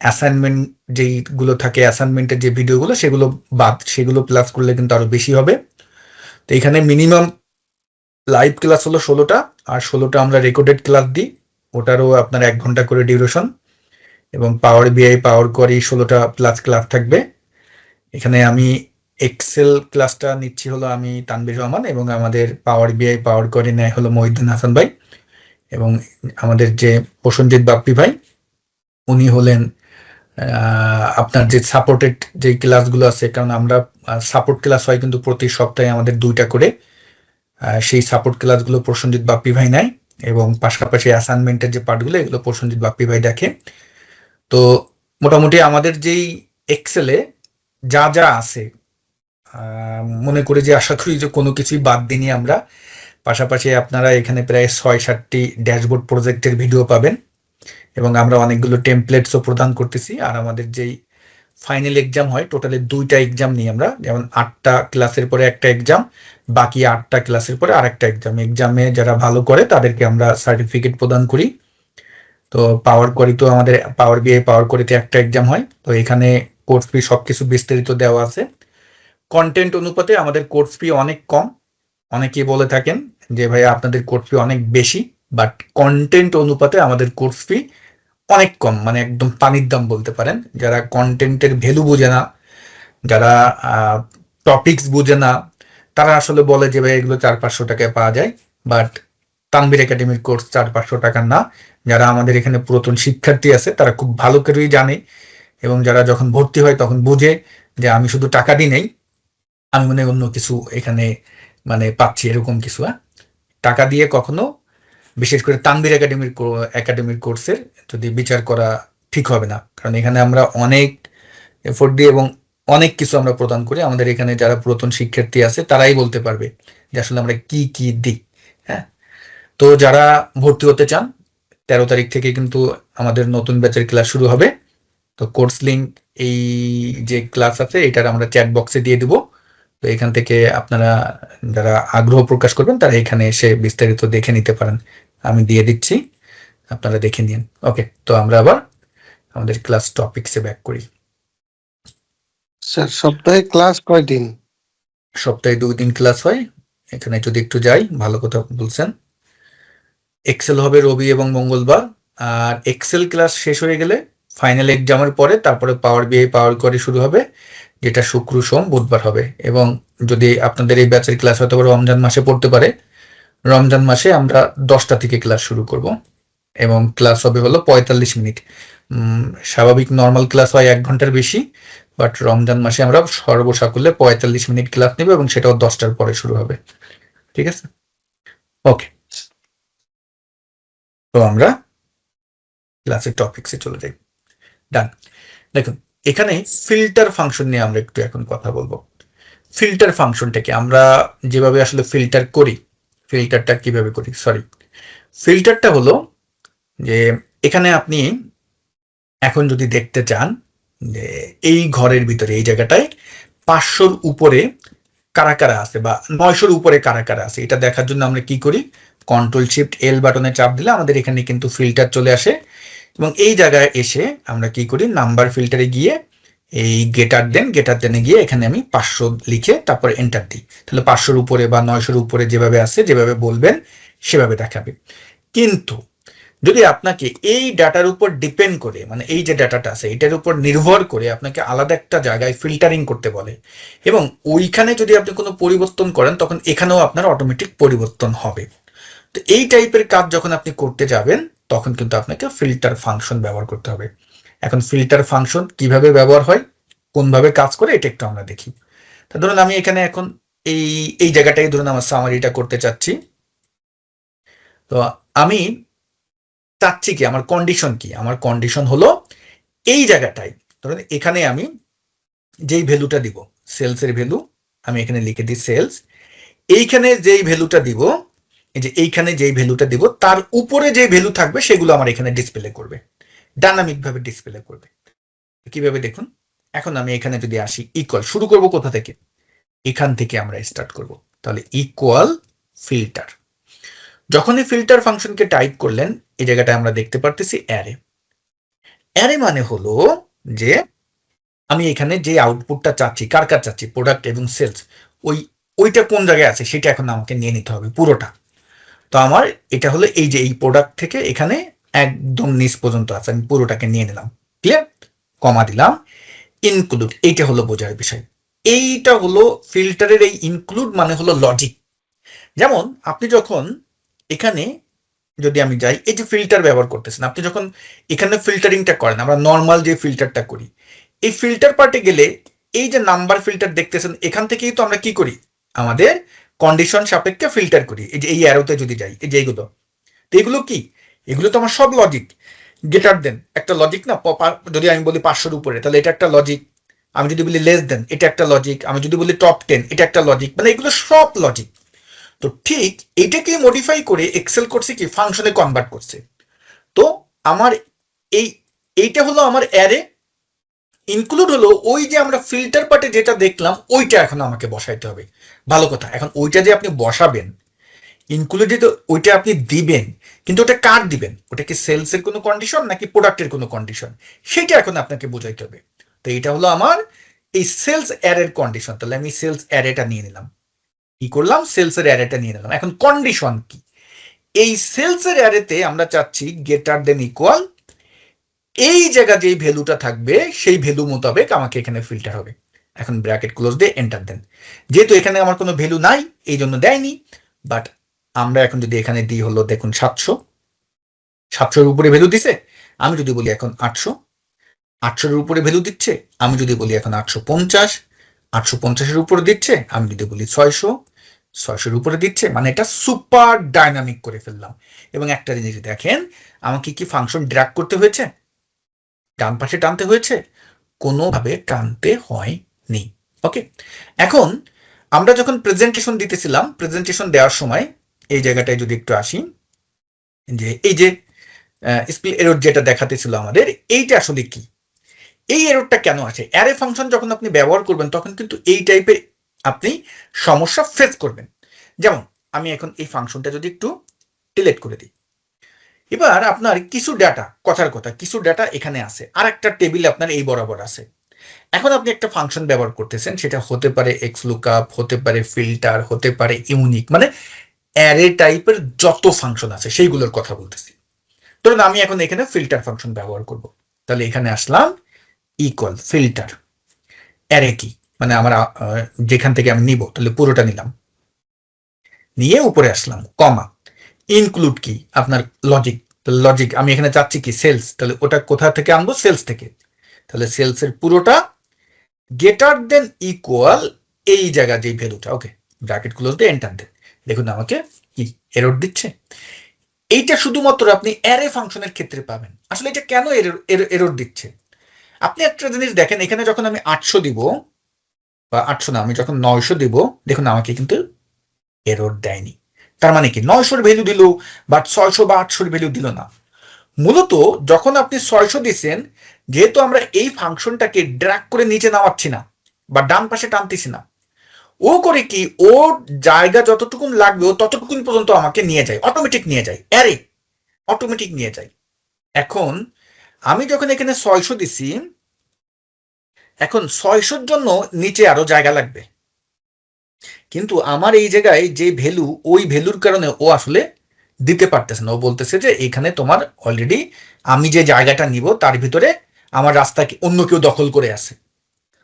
অ্যাসাইনমেন্ট যেইগুলো থাকে, অ্যাসাইনমেন্টের যে ভিডিওগুলো সেগুলো বাদ, সেগুলো প্লাস করলে কিন্তু আরো বেশি হবে। তো এখানে মিনিমাম লাইভ ক্লাস হলো 16টা, আর 16টা আমরা রেকর্ডেড ক্লাস দিই, ওটারও আপনার 1 ঘন্টা করে ডিউরেশন। এবং পাওয়ার বিআই, পাওয়ার কোয়ারি 16টা প্লাস ক্লাস থাকবে। এখানে আমি এক্সেল ক্লাসটা নিচ্ছি হলো আমি তানভীর রহমান, এবং আমাদের পাওয়ার বিআই, পাওয়ার কোয়ারি নেয় হলো মহিউদ্দিন হাসান ভাই, এবং আমাদের যে প্রসেনজিৎ বাপ্পি ভাই উনি হলেন আপনার যে সাপোর্টেড যে ক্লাসগুলো আছে, কারণ আমরা সাপোর্ট ক্লাস হয় কিন্তু প্রতি সপ্তাহে আমাদের 2টা করে, সেই সাপোর্ট ক্লাসগুলো প্রসেনজিৎ বাপ্পি ভাই নেয়, এবং পাশাপাশি অ্যাসাইনমেন্টের যে পার্টগুলো এগুলো প্রসেনজিৎ বাপ্পি ভাই দেখে। তো মোটামুটি আমাদের যেই এক্সেলে যা যা আছে, মনে করি যে আশা করি যে কোনো কিছুই বাদ দিইনি আমরা। পাশাপাশি আপনারা এখানে প্রায় 6-7টি ড্যাশবোর্ড প্রজেক্টের ভিডিও পাবেন, এবং আমরা অনেকগুলো টেমপ্লেটসও প্রদান করতেছি। আর আমাদের যেই ফাইনাল এক্সাম হয়, টোটালি 2টা এক্সাম নিই আমরা, যেমন 8টা ক্লাসের পরে একটা এক্সাম, বাকি 8টা ক্লাসের পরে আরেকটা এক্সাম। এক্সামে যারা ভালো করে তাদেরকে আমরা সার্টিফিকেট প্রদান করি। তো পাওয়ার কোয়ারি তো আমাদের পাওয়ার বিআই, পাওয়ার কোয়ারিতে একটা এক্সাম হয়। তো এখানে কোর্স ফি সবকিছু বিস্তারিত দেওয়া আছে। কন্টেন্ট অনুপাতে আমাদের কোর্স ফি অনেক কম। অনেকেই বলে থাকেন যে ভাই আপনাদের কোর্স ফি অনেক বেশি, বাট কন্টেন্ট অনুপাতে আমাদের কোর্স ফি অনেক কম, মানে একদম পানির দাম বলতে পারেন। যারা কন্টেন্টের ভ্যালু বোঝে না, যারা টপিকস বোঝে না, তারা আসলে বলে যে ভাই এগুলো 400-500 টাকায় পাওয়া যায়, বাট তানভীর একাডেমির কোর্স 400-500 টাকার না। যারা আমাদের এখানে পুরাতন শিক্ষার্থী আছে তারা খুব ভালো করেই জানে, এবং যারা যখন ভর্তি হয় তখন বুঝে যে আমি শুধু টাকা দিই নেই, আমি মনে হয় অন্য কিছু এখানে মানে পাচ্ছি, এরকম কিছু। টাকা দিয়ে কখনো, বিশেষ করে তানভীর একাডেমির কোর্সের যদি বিচার করা ঠিক হবে না, কারণ এখানে আমরা অনেক এফোর্ট দিই এবং অনেক কিছু আমরা প্রদান করি। আমাদের এখানে যারা পুরাতন শিক্ষার্থী আছে তারাই বলতে পারবে যে আসলে আমরা কি কি দিই। হ্যাঁ, তো যারা ভর্তি হতে চান 13 তারিখ থেকে কিন্তু আমাদের নতুন ব্যাচের ক্লাস শুরু হবে। তো কোর্স লিঙ্ক এই যে ক্লাস আছে এটার আমরা চ্যাট বক্সে দিয়ে দিব। তো এখান থেকে আপনারা যারা আগ্রহ প্রকাশ করবেন তারা এখানে এসে বিস্তারিত দেখে নিতে পারেন, আমি দিয়ে দিচ্ছি, আপনারা দেখে নিন। ওকে, তো আমরা আবার আমাদের ক্লাস টপিকসে ব্যাক করি। স্যার সপ্তাহে ক্লাস কয়দিন? সপ্তাহে 2 দিন ক্লাস হয়। এখানে যদি একটু যাই, ভালো কথা বলছেন। এক্সেল হবে রবি এবং মঙ্গলবার, আর এক্সেল ক্লাস শেষ হয়ে গেলে ফাইনাল এক্সামের পরে তারপরে পাওয়ার বিআই, পাওয়ার কোয়ারি শুরু হবে, যেটা শুক্র, সোম, বুধবার হবে। এবং যদি আপনাদের এই ব্যাচের ক্লাস হয়তো রমজান মাসে পড়তে পারে, রমজান মাসে আমরা 10টা থেকে ক্লাস শুরু করব, এবং ক্লাস হবে হলো 45 মিনিট। স্বাভাবিক নর্মাল ক্লাস হয় 1 ঘন্টার বেশি, বাট রমজান মাসে আমরা সর্বসাকুল্যে 45 মিনিট ক্লাস নেব, এবং সেটাও 10টার পরে শুরু হবে। ঠিক আছে, ওকে। তো আমরা ক্লাসের টপিকসে চলে যাই। ডান। দেখুন, এখানে ফিল্টার ফাংশন নিয়ে আমরা একটু এখন কথা বলবো। ফিল্টার ফাংশনটাকে আমরা যেভাবে আসলে ফিল্টার করি, ফিল্টারটা কিভাবে করি, ফিল্টারটা হলো যে এখানে আপনি এখন যদি দেখতে চান যে এই ঘরের ভিতরে এই জায়গাটায় 500-র উপরে কারা কারা আছে বা 900-র উপরে কারা কারা আছে, এটা দেখার জন্য আমরা কি করি, Ctrl+Shift+L বাটনে চাপ দিলে আমাদের এখানে কিন্তু ফিল্টার চলে আসে। এবং এই জায়গায় এসে আমরা কি করি, নাম্বার ফিল্টারে গিয়ে এই গেটার দেনে গিয়ে এখানে আমি 500 লিখে তারপর এন্টার দিই। তাহলে 500-র উপরে বা 900-র উপরে যেভাবে আছে, যেভাবে বলবেন সেভাবে দেখাবে। কিন্তু যদি আপনাকে এই ডাটার উপর ডিপেন্ড করে, মানে এই যে ডাটাটা আছে এটার উপর নির্ভর করে আপনাকে আলাদা একটা জায়গায় ফিল্টারিং করতে বলে, এবং ওইখানে যদি আপনি কোনো পরিবর্তন করেন তখন এখানেও আপনার অটোমেটিক পরিবর্তন হবে। তো এই টাইপের কাজ যখন আপনি করতে যাবেন তখন কিন্তু আপনাকে ফিল্টার ফাংশন ব্যবহার করতে হবে। এখন ফিল্টার ফাংশন কিভাবে ব্যবহার হয়, কোনভাবে কাজ করে, এটা একটু আমরা দেখি। তা ধরুন আমি এখানে এখন এই জায়গাটাই ধরুন আমার সামারিটা করতে চাচ্ছি। তো আমি চাচ্ছি কি, আমার কন্ডিশন কি, আমার কন্ডিশন হলো এই জায়গাটায় ধরুন এখানে আমি যেই ভ্যালুটা দিব, সেলস এর ভ্যালু আমি এখানে লিখে দিই সেলস, এইখানে যেই ভ্যালুটা দিব, এই যে এইখানে যেই ভ্যালুটা দিব তার উপরে যে ভ্যালু থাকবে সেগুলো আমার এখানে ডিসপ্লে করবে, ডাইনামিক ভাবে ডিসপ্লে করবে। কিভাবে দেখুন, এখন আমি এখানে যদি আসি ইকুয়াল, শুরু করব কোথা থেকে, এখান থেকে আমরা স্টার্ট করব। তাহলে ইকুয়াল ফিল্টার, যখন এই ফিল্টার ফাংশনকে টাইপ করলেন এই জায়গাটায় আমরা দেখতে পারতেছি অ্যারে। অ্যারে মানে হলো যে আমি এখানে যে আউটপুটটা চাচ্ছি, কার কার চাচ্ছি, প্রোডাক্ট এবং সেলস, ওইটা কোন জায়গায় আছে সেটা এখন আমাকে নিয়ে নিতে হবে পুরোটা। তো আমার এটা হলো এই যে এই প্রোডাক্ট থেকে এখানে একদম নিচ পর্যন্ত আছে, আমি পুরোটাকে নিয়ে নিলাম, ক্লিয়ার, কমা দিলাম, ইনক্লুড, এইটা হলো বোঝার বিষয়। এইটা হলো ফিল্টারের এই ইনক্লুড মানে হলো লজিক। যেমন আপনি যখন এখানে যদি আমি যাই, এই যে ফিল্টার ব্যবহার করতেছেন, আপনি যখন এখানে ফিল্টারিংটা করেন, আমরা নর্মাল যে ফিল্টারটা করি, এই ফিল্টার পার্টে গেলে এই যে নাম্বার ফিল্টার দেখতেছেন, এখান থেকেই তো আমরা কি করি, আমাদের কন্ডিশন সাপেক্ষে ফিল্টার করি। এই যে এই অ্যারোতে যদি যাই, এই যে এইগুলো, তো এগুলো কি, এগুলো তো আমার সব লজিক। গ্রেটার দেন একটা লজিক না, যদি আমি বলি 500-র উপরে তাহলে এটা একটা লজিক, আমি যদি বলি লেস দেন এটা একটা লজিক, আমি যদি বলি টপ 10 এটা একটা লজিক, মানে এগুলো সব লজিক। তো ঠিক এইটাকে মডিফাই করে এক্সেল করছে কি, ফাংশনে কনভার্ট করছে। তো আমার এইটা হলো আমার অ্যারে, ইনক্লুড হলো ওই যে আমরা ফিল্টার পার্টে যেটা দেখলাম ওইটা এখন আমাকে বসাইতে হবে। ভালো কথা, এখন ওইটা যে আপনি বসাবেন, ইনক্লুডেড ওইটা আপনি দিবেন, কিন্তু ওটা কার দিবেন, ওটা কি সেলস এর কোনো কন্ডিশন নাকি প্রোডাক্টের কোনো কন্ডিশন, সেটা এখন আপনাকে বোঝাইতে হবে। তো এটা হলো আমার এই সেলস অ্যারের কন্ডিশন। তাহলে আমি সেলস অ্যারেটা নিয়ে নিলাম, কি করলাম, সেলস এর অ্যারেটা নিয়ে নিলাম। এখন কন্ডিশন কি, এই সেলস এর অ্যারেতে আমরা চাচ্ছি গ্রেটার দেন ইকুয়াল, এই জায়গা যেই ভ্যালুটা থাকবে সেই ভ্যালু মোতাবেক আমাকে এখানে ফিল্টার হবে। এখন ব্র্যাকেট ক্লোজ দিয়ে এন্টার দেন। যেহেতু এখানে আমার কোনো ভ্যালু নাই এই জন্য দেয়নি, বাট আমরা এখন যদি এখানে দিই হলো দেখুন 700-এর উপরে ভ্যালু দিছে, আমি যদি বলি এখন 800-এর উপরে ভ্যালু দিচ্ছে, আমি যদি বলি এখন 850-এর উপরে দিচ্ছে, আমি যদি বলি 600-এর উপরে দিচ্ছে, মানে এটা সুপার ডাইনামিক করে ফেললাম। এবং একটা জিনিস দেখেন, আমাকে কি ফাংশন ড্র্যাগ করতে হয়েছে, ডান পাশে টানতে হয়েছে, কোনোভাবে টানতে হয়নি। ওকে, এখন আমরা যখন প্রেজেন্টেশন দিতেছিলাম, প্রেজেন্টেশন দেওয়ার সময় এই জায়গাটায় যদি একটু আসি, যে এই যে স্প্লিট এরর যেটা দেখাতেছিল আমাদের, এইটা আসলে কি, এই এররটা কেন আসে, অ্যারে ফাংশন যখন আপনি ব্যবহার করবেন তখন কিন্তু এই টাইপের আপনি সমস্যা ফেস করবেন। যেমন আমি এখন এই ফাংশনটা যদি একটু ডিলিট করে দিই, এবার আপনার কিছু ডাটা, কথার কথা কিছু ডাটা এখানে আছে, আর একটা টেবিল আপনার এই বরাবর আছে। এখন আপনি একটা ফাংশন ব্যবহার করতেছেন, সেটা হতে পারে এক্স লুকআপ, হতে পারে ফিল্টার, হতে পারে ইউনিক, মানে অ্যারে টাইপের যত ফাংশন আছে সেইগুলোর কথা বলতেছি। ধরুন আমি এখন এখানে ফিল্টার ফাংশন ব্যবহার করব, তাহলে এখানে আসলাম ইকুয়াল ফিল্টার, অ্যারে কি, মানে আমার যেখান থেকে আমি নিব, তাহলে পুরোটা নিলাম, নিয়ে উপরে আসলাম, কমা, ইনক্লুড কি, আপনার লজিক, লজিক আমি এখানে চাচ্ছি কি সেলস, তাহলে ওটা কোথা থেকে আনবো, সেলস থেকে, তাহলে সেলস এর পুরোটা গ্রেটার দেন ইকুয়াল এই জায়গা যেই ভ্যালুটা, ওকে, ব্র্যাকেট ক্লোজ দিয়ে এন্টার দেন। দেখুন আমাকে কি এরর দিচ্ছে। এইটা শুধুমাত্র আপনি অ্যারে ফাংশনের ক্ষেত্রে পাবেন। আসলে এটা কেন এরর দিচ্ছে, আপনি একটা জিনিস দেখেন, এখানে যখন আমি 800 দিব, বা 800 না, আমি যখন 900 দিব, দেখুন আমাকে কিন্তু এরর দেয়নি। তার মানে কি 900-এর ভ্যালু দিল, বাট 600 বা 800-এর ভ্যালু দিল না। মূলত যখন আপনি 600 দিচ্ছেন, যেহেতু আমরা এই ফাংশনটাকে ড্র্যাগ করে নিচে নামাচ্ছি না বা ডান পাশে টানতেছি না, ও করে কি, ওর জায়গা যতটুকু লাগবে ও ততটুকুন পর্যন্ত আমাকে নিয়ে যায়, অটোমেটিক নিয়ে যায়, অ্যারে অটোমেটিক নিয়ে যায়। এখন আমি যখন এখানে 600 দিছি, এখন 600-র জন্য নিচে আরো জায়গা লাগবে, কিন্তু আমার এই জায়গায় যে ভ্যালু, ওই ভ্যালুর কারণে ও আসলে দিতে পারতেছে না। ও বলতেছে যে এখানে তোমার অলরেডি আমি যে জায়গাটা নিব তার ভিতরে আমার রাস্তা অন্য কেউ দখল করে আছে,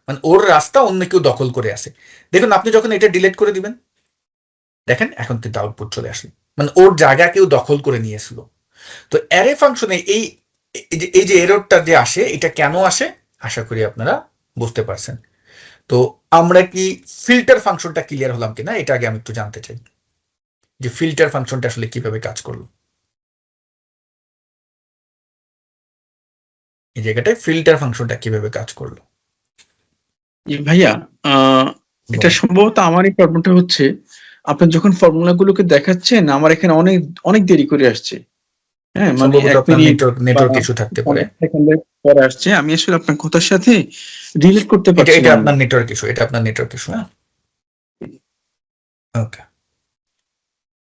মানে ওর রাস্তা অন্য কেউ দখল করে আছে। দেখুন আপনি যখন এটা ডিলিট করে দিবেন, দেখেন এখন কিন্তু আউটপুট চলে আসে, মানে ওর জায়গা কেউ দখল করে নিয়েছিল। তো অ্যারে ফাংশনে এই যে এররটা যে আসে, এটা কেন আসে আশা করি আপনারা বুঝতে পারছেন। তো আমরা কি ফিল্টার ফাংশনটা ক্লিয়ার হলাম কিনা, এটা আগে আমি একটু জানতে চাই, যে ফিল্টার ফাংশনটা আসলে কিভাবে কাজ করলো। এই জায়গাটায় ফিল্টার ফাংশনটা কিভাবে কাজ করলো। ভাইয়া, এটা সম্ভবত আমারই প্রবলেমটা হচ্ছে, আপনি যখন ফর্মুলা গুলোকে দেখাচ্ছেন আমার এখানে অনেক অনেক দেরি করে আসছে। হ্যাঁ, মানে সম্ভবত 1 আপনার মিনিট নেটওয়ার্ক বা ইস্যু থাকতে পারে। 50 সেকেন্ডের পরে আসছে। আমি আসলে আপনার কথার সাথে রিলেট করতে এটা পারছিলাম না। আপনার নেটওয়ার্ক ইস্যু, এটা আপনার নেটওয়ার্ক ইস্যু। হ্যাঁ, ওকে।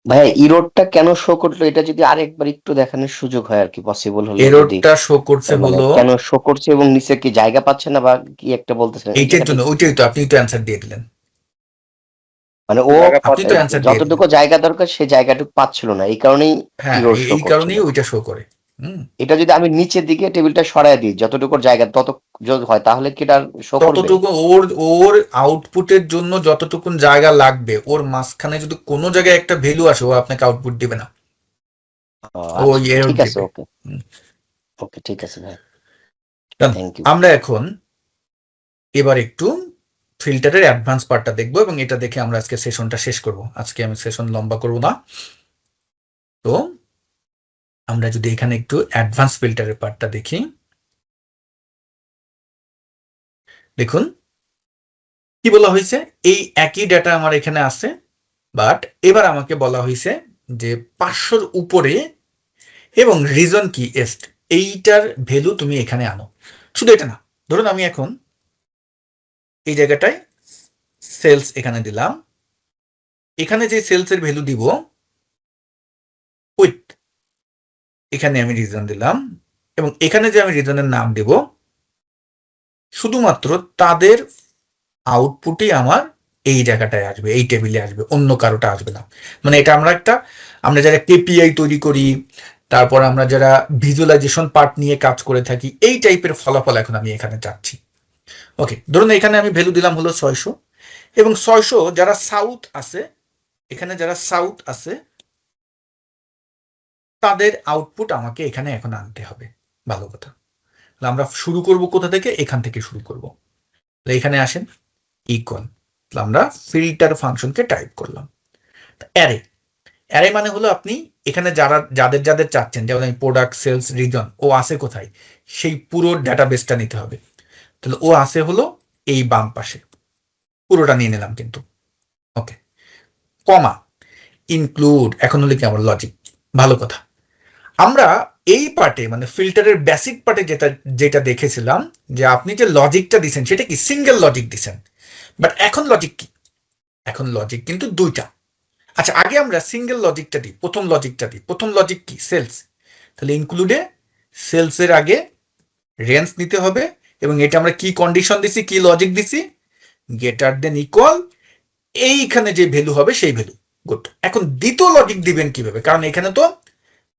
ভাইয়া ইরোডটা কেন শো করলো এটা যদি আরেকবার একটু দেখানোর সুযোগ হয় আর কি, পসিবল হলে যদি। এররটা শো করছে মানে হলো কেন শো করছে এবং নিচে কি জায়গা পাচ্ছে না বা কি একটা বলতেছেন এই এইটার জায়গাটা জন্য, কি? ওইটাই তো আপনি তো অ্যান্সার দিয়ে দিলেন। মানে ও জায়গা আপনি তো পাচ্ছে না। অ্যান্সার দিয়ে দিলেন। যতটুকু জায়গা দরকার সেই জায়গাটুকু পাচ্ছিল না, এই কারণেই হ্যাঁ, ইরোড শো এই করছিল। কারণেই ওইটা শো করে। এটা যদি আমি নিচের দিকে টেবিলটা সরায় দিই যতটুকু জায়গা তত যদি হয় তাহলে কি এটা শো করবে? ততটুকু ওর ওর আউটপুটের জন্য যতটুকুন জায়গা লাগবে, ওর মাঝখানে যদি কোনো জায়গায় একটা ভ্যালু আসে, ও আপনাকে আউটপুট দিবে না, ও আচ্ছা, এরর ঠিক আছে, দিবে। ওকে ওকে, ঠিক আছে ভাই, Done. Thank you. আমরা এখন এবার একটু ফিল্টারের অ্যাডভান্স পার্টটা দেখবো এবং এটা দেখে আমরা আজকে সেশনটা শেষ করব। আজকে আমি সেশন লম্বা করব না। তো আমরা যদি এখানে একটু অ্যাডভান্স ফিল্টারের পার্টটা দেখি, দেখুন কি বলা হয়েছে। এই একই ডেটা আমার এখানে আছে, বাট এবার আমাকে বলা হয়েছে যে 500-র উপরে এবং রিজন কি এস্ট, এইটার ভ্যালু তুমি এখানে আনো। শুধু এটা না, ধরুন আমি এখন এই জায়গাটায় সেলস এখানে দিলাম, এখানে যে সেলসের ভ্যালু দিব উইথ, এখানে আমি রিজন দিলাম এবং এখানে যে আমি রিজনের নাম দেব, শুধুমাত্র তাদের আউটপুটই আমার এই জায়গাটায় আসবে, এই টেবিলে আসবে, অন্য কারোটা আসবে না। মানে এটা আমরা যারা কেপিআই তৈরি করি, তারপর আমরা যারা ভিজুয়ালাইজেশন পার্ট নিয়ে কাজ করে থাকি, এই টাইপের ফলাফল এখন আমি এখানে চাচ্ছি। ওকে, ধরুন এখানে আমি ভ্যালু দিলাম হলো 600 এবং 600 যারা সাউথ আছে, এখানে যারা সাউথ আছে তাদের আউটপুট আমাকে এখানে এখন আনতে হবে। ভালো কথা, আমরা শুরু করব কোথা থেকে? এখান থেকে শুরু করব। এখানে আসেন, ইকুয়াল, আমরা ফিল্টার ফাংশনকে টাইপ করলাম। অ্যারে, অ্যারে মানে হলো আপনি এখানে যাদের যাদের চাচ্ছেন, যেমন আমি প্রোডাক্ট, সেলস, রিজন, ও আছে কোথায়, সেই পুরো ডাটাবেসটা নিতে হবে। তাহলে ও আছে হলো এই বাম পাশে, পুরোটা নিয়ে নিলাম কিন্তু। ওকে, কমা, ইনক্লুড, এখন হলো কি আমার লজিক। ভালো কথা, আমরা এই পার্টে মানে ফিল্টারের বেসিক পার্টে যেটা দেখেছিলাম যে আপনি যে লজিকটা দিচ্ছেন সেটা কি সিঙ্গেল লজিক দিচ্ছেন, বাট এখন লজিক কি? এখন লজিক কিন্তু দুইটা। আচ্ছা, আগে আমরা সিঙ্গেল লজিকটা দিই, প্রথম লজিকটা দিই। প্রথম লজিক কি? সেলস। তাহলে ইনক্লুডে সেলসের আগে রেঞ্জ নিতে হবে এবং এটা আমরা কি কন্ডিশন দিছি, কি লজিক দিছি? গ্রেটার দেন ইকুয়াল, এইখানে যে ভ্যালু হবে সেই ভ্যালু। গুড। এখন দ্বিতীয় লজিক দিবেন কিভাবে? কারণ এখানে তো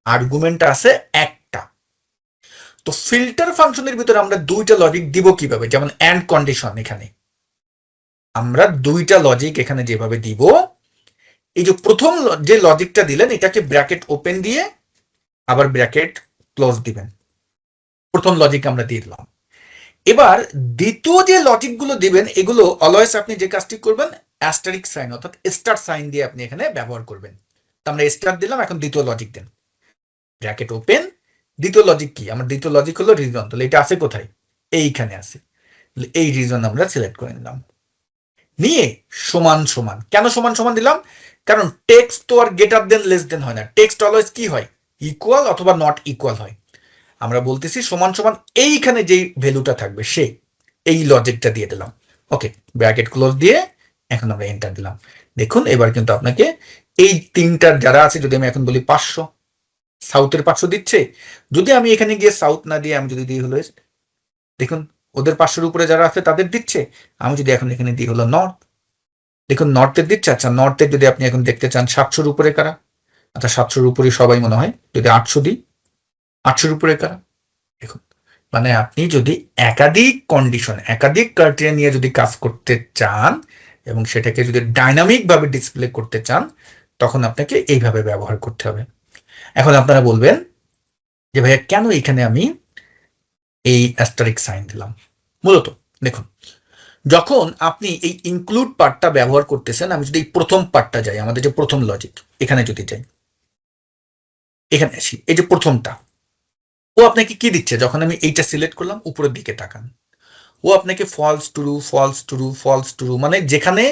আর্গুমেন্ট আছে একটা। তো ফিল্টার ফাংশনের ভিতরে আমরা দুইটা লজিক দিব কিভাবে? যেমন এন্ড কন্ডিশন, এখানে আমরা দুইটা লজিক এখানে যেভাবে দিব, এই যে প্রথম যে লজিকটা দিলেন এটাকে ব্র্যাকেট ওপেন দিয়ে আবার ব্র্যাকেট ক্লোজ দিবেন। প্রথম লজিক আমরা দিয়ে দিলাম। এবার দ্বিতীয় যে লজিকগুলো দিবেন এগুলো অলওয়েজ আপনি যে কাজটি করবেন, অ্যাস্টারিক সাইন অর্থাৎ স্টার সাইন দিয়ে আপনি এখানে ব্যবহার করবেন। তো আমরা স্টার দিলাম, এখন দ্বিতীয় লজিক দেন, ব্র্যাকেট ওপেন, দ্বিতীয় লজিক কি? আমার দ্বিতীয় লজিক হলো রিজন। তাহলে এটা আছে কোথায়? এইখানে আছে। এই রিজন আমরা সিলেক্ট করে নিলাম, নিয়ে সমান সমান। কেন সমান সমান দিলাম? কারণ টেক্সট তো আর গ্রেটার দেন লেস দেন হয় না, টেক্সট অলওয়েজ কি হয়? ইকুয়াল অথবা নট ইকুয়াল হয়। আমরা বলতেছি সমান সমান, এইখানে যেই ভ্যালুটা থাকবে সে, এই লজিকটা দিয়ে দিলাম। ওকে, ব্র্যাকেট ক্লোজ দিয়ে এখন আমরা এন্টার দিলাম। দেখুন এবার কিন্তু আপনাকে এই তিনটার যারা আছে, যদি আমি এখন বলি 500, সাউথের 500 দিচ্ছে। যদি আমি এখানে গিয়ে সাউথ না দিয়ে আমি যদি দিই হলো, দেখুন ওদের 500-র উপরে যারা আছে তাদের দিচ্ছে। আমি যদি এখন এখানে দিই হলো নর্থ, দেখুন নর্থের দিচ্ছে। আচ্ছা, নর্থের যদি আপনি এখন দেখতে চান 700-র উপরে কারা? আচ্ছা, 700-র উপরে সবাই মনে হয়। যদি 800 দিই, 800-র উপরে কারা? দেখুন, মানে আপনি যদি একাধিক কন্ডিশন, একাধিক ক্রাইটেরিয়া নিয়ে যদি কাজ করতে চান এবং সেটাকে যদি ডাইনামিক ভাবে ডিসপ্লে করতে চান, তখন আপনাকে এইভাবে ব্যবহার করতে হবে। এখন আপনারা বলবেন যে ভাইয়া কেন এখানে আমি এই অ্যাস্টারিক সাইন দিলাম? মূলত দেখুন, যখন আপনি এই ইনক্লুড পার্টটা ব্যবহার করতেছেন, আমি যদি এই প্রথম পার্টটা যাই, আমাদের যে প্রথম লজিক, এখানে যদি যাই, এখানে আসি, এই যে প্রথমটা, ও আপনাকে কি দিচ্ছে? যখন আমি এইটা সিলেক্ট করলাম, উপরের দিকে তাকান, ও আপনাকে false true, false true, false true, মানে যেখানে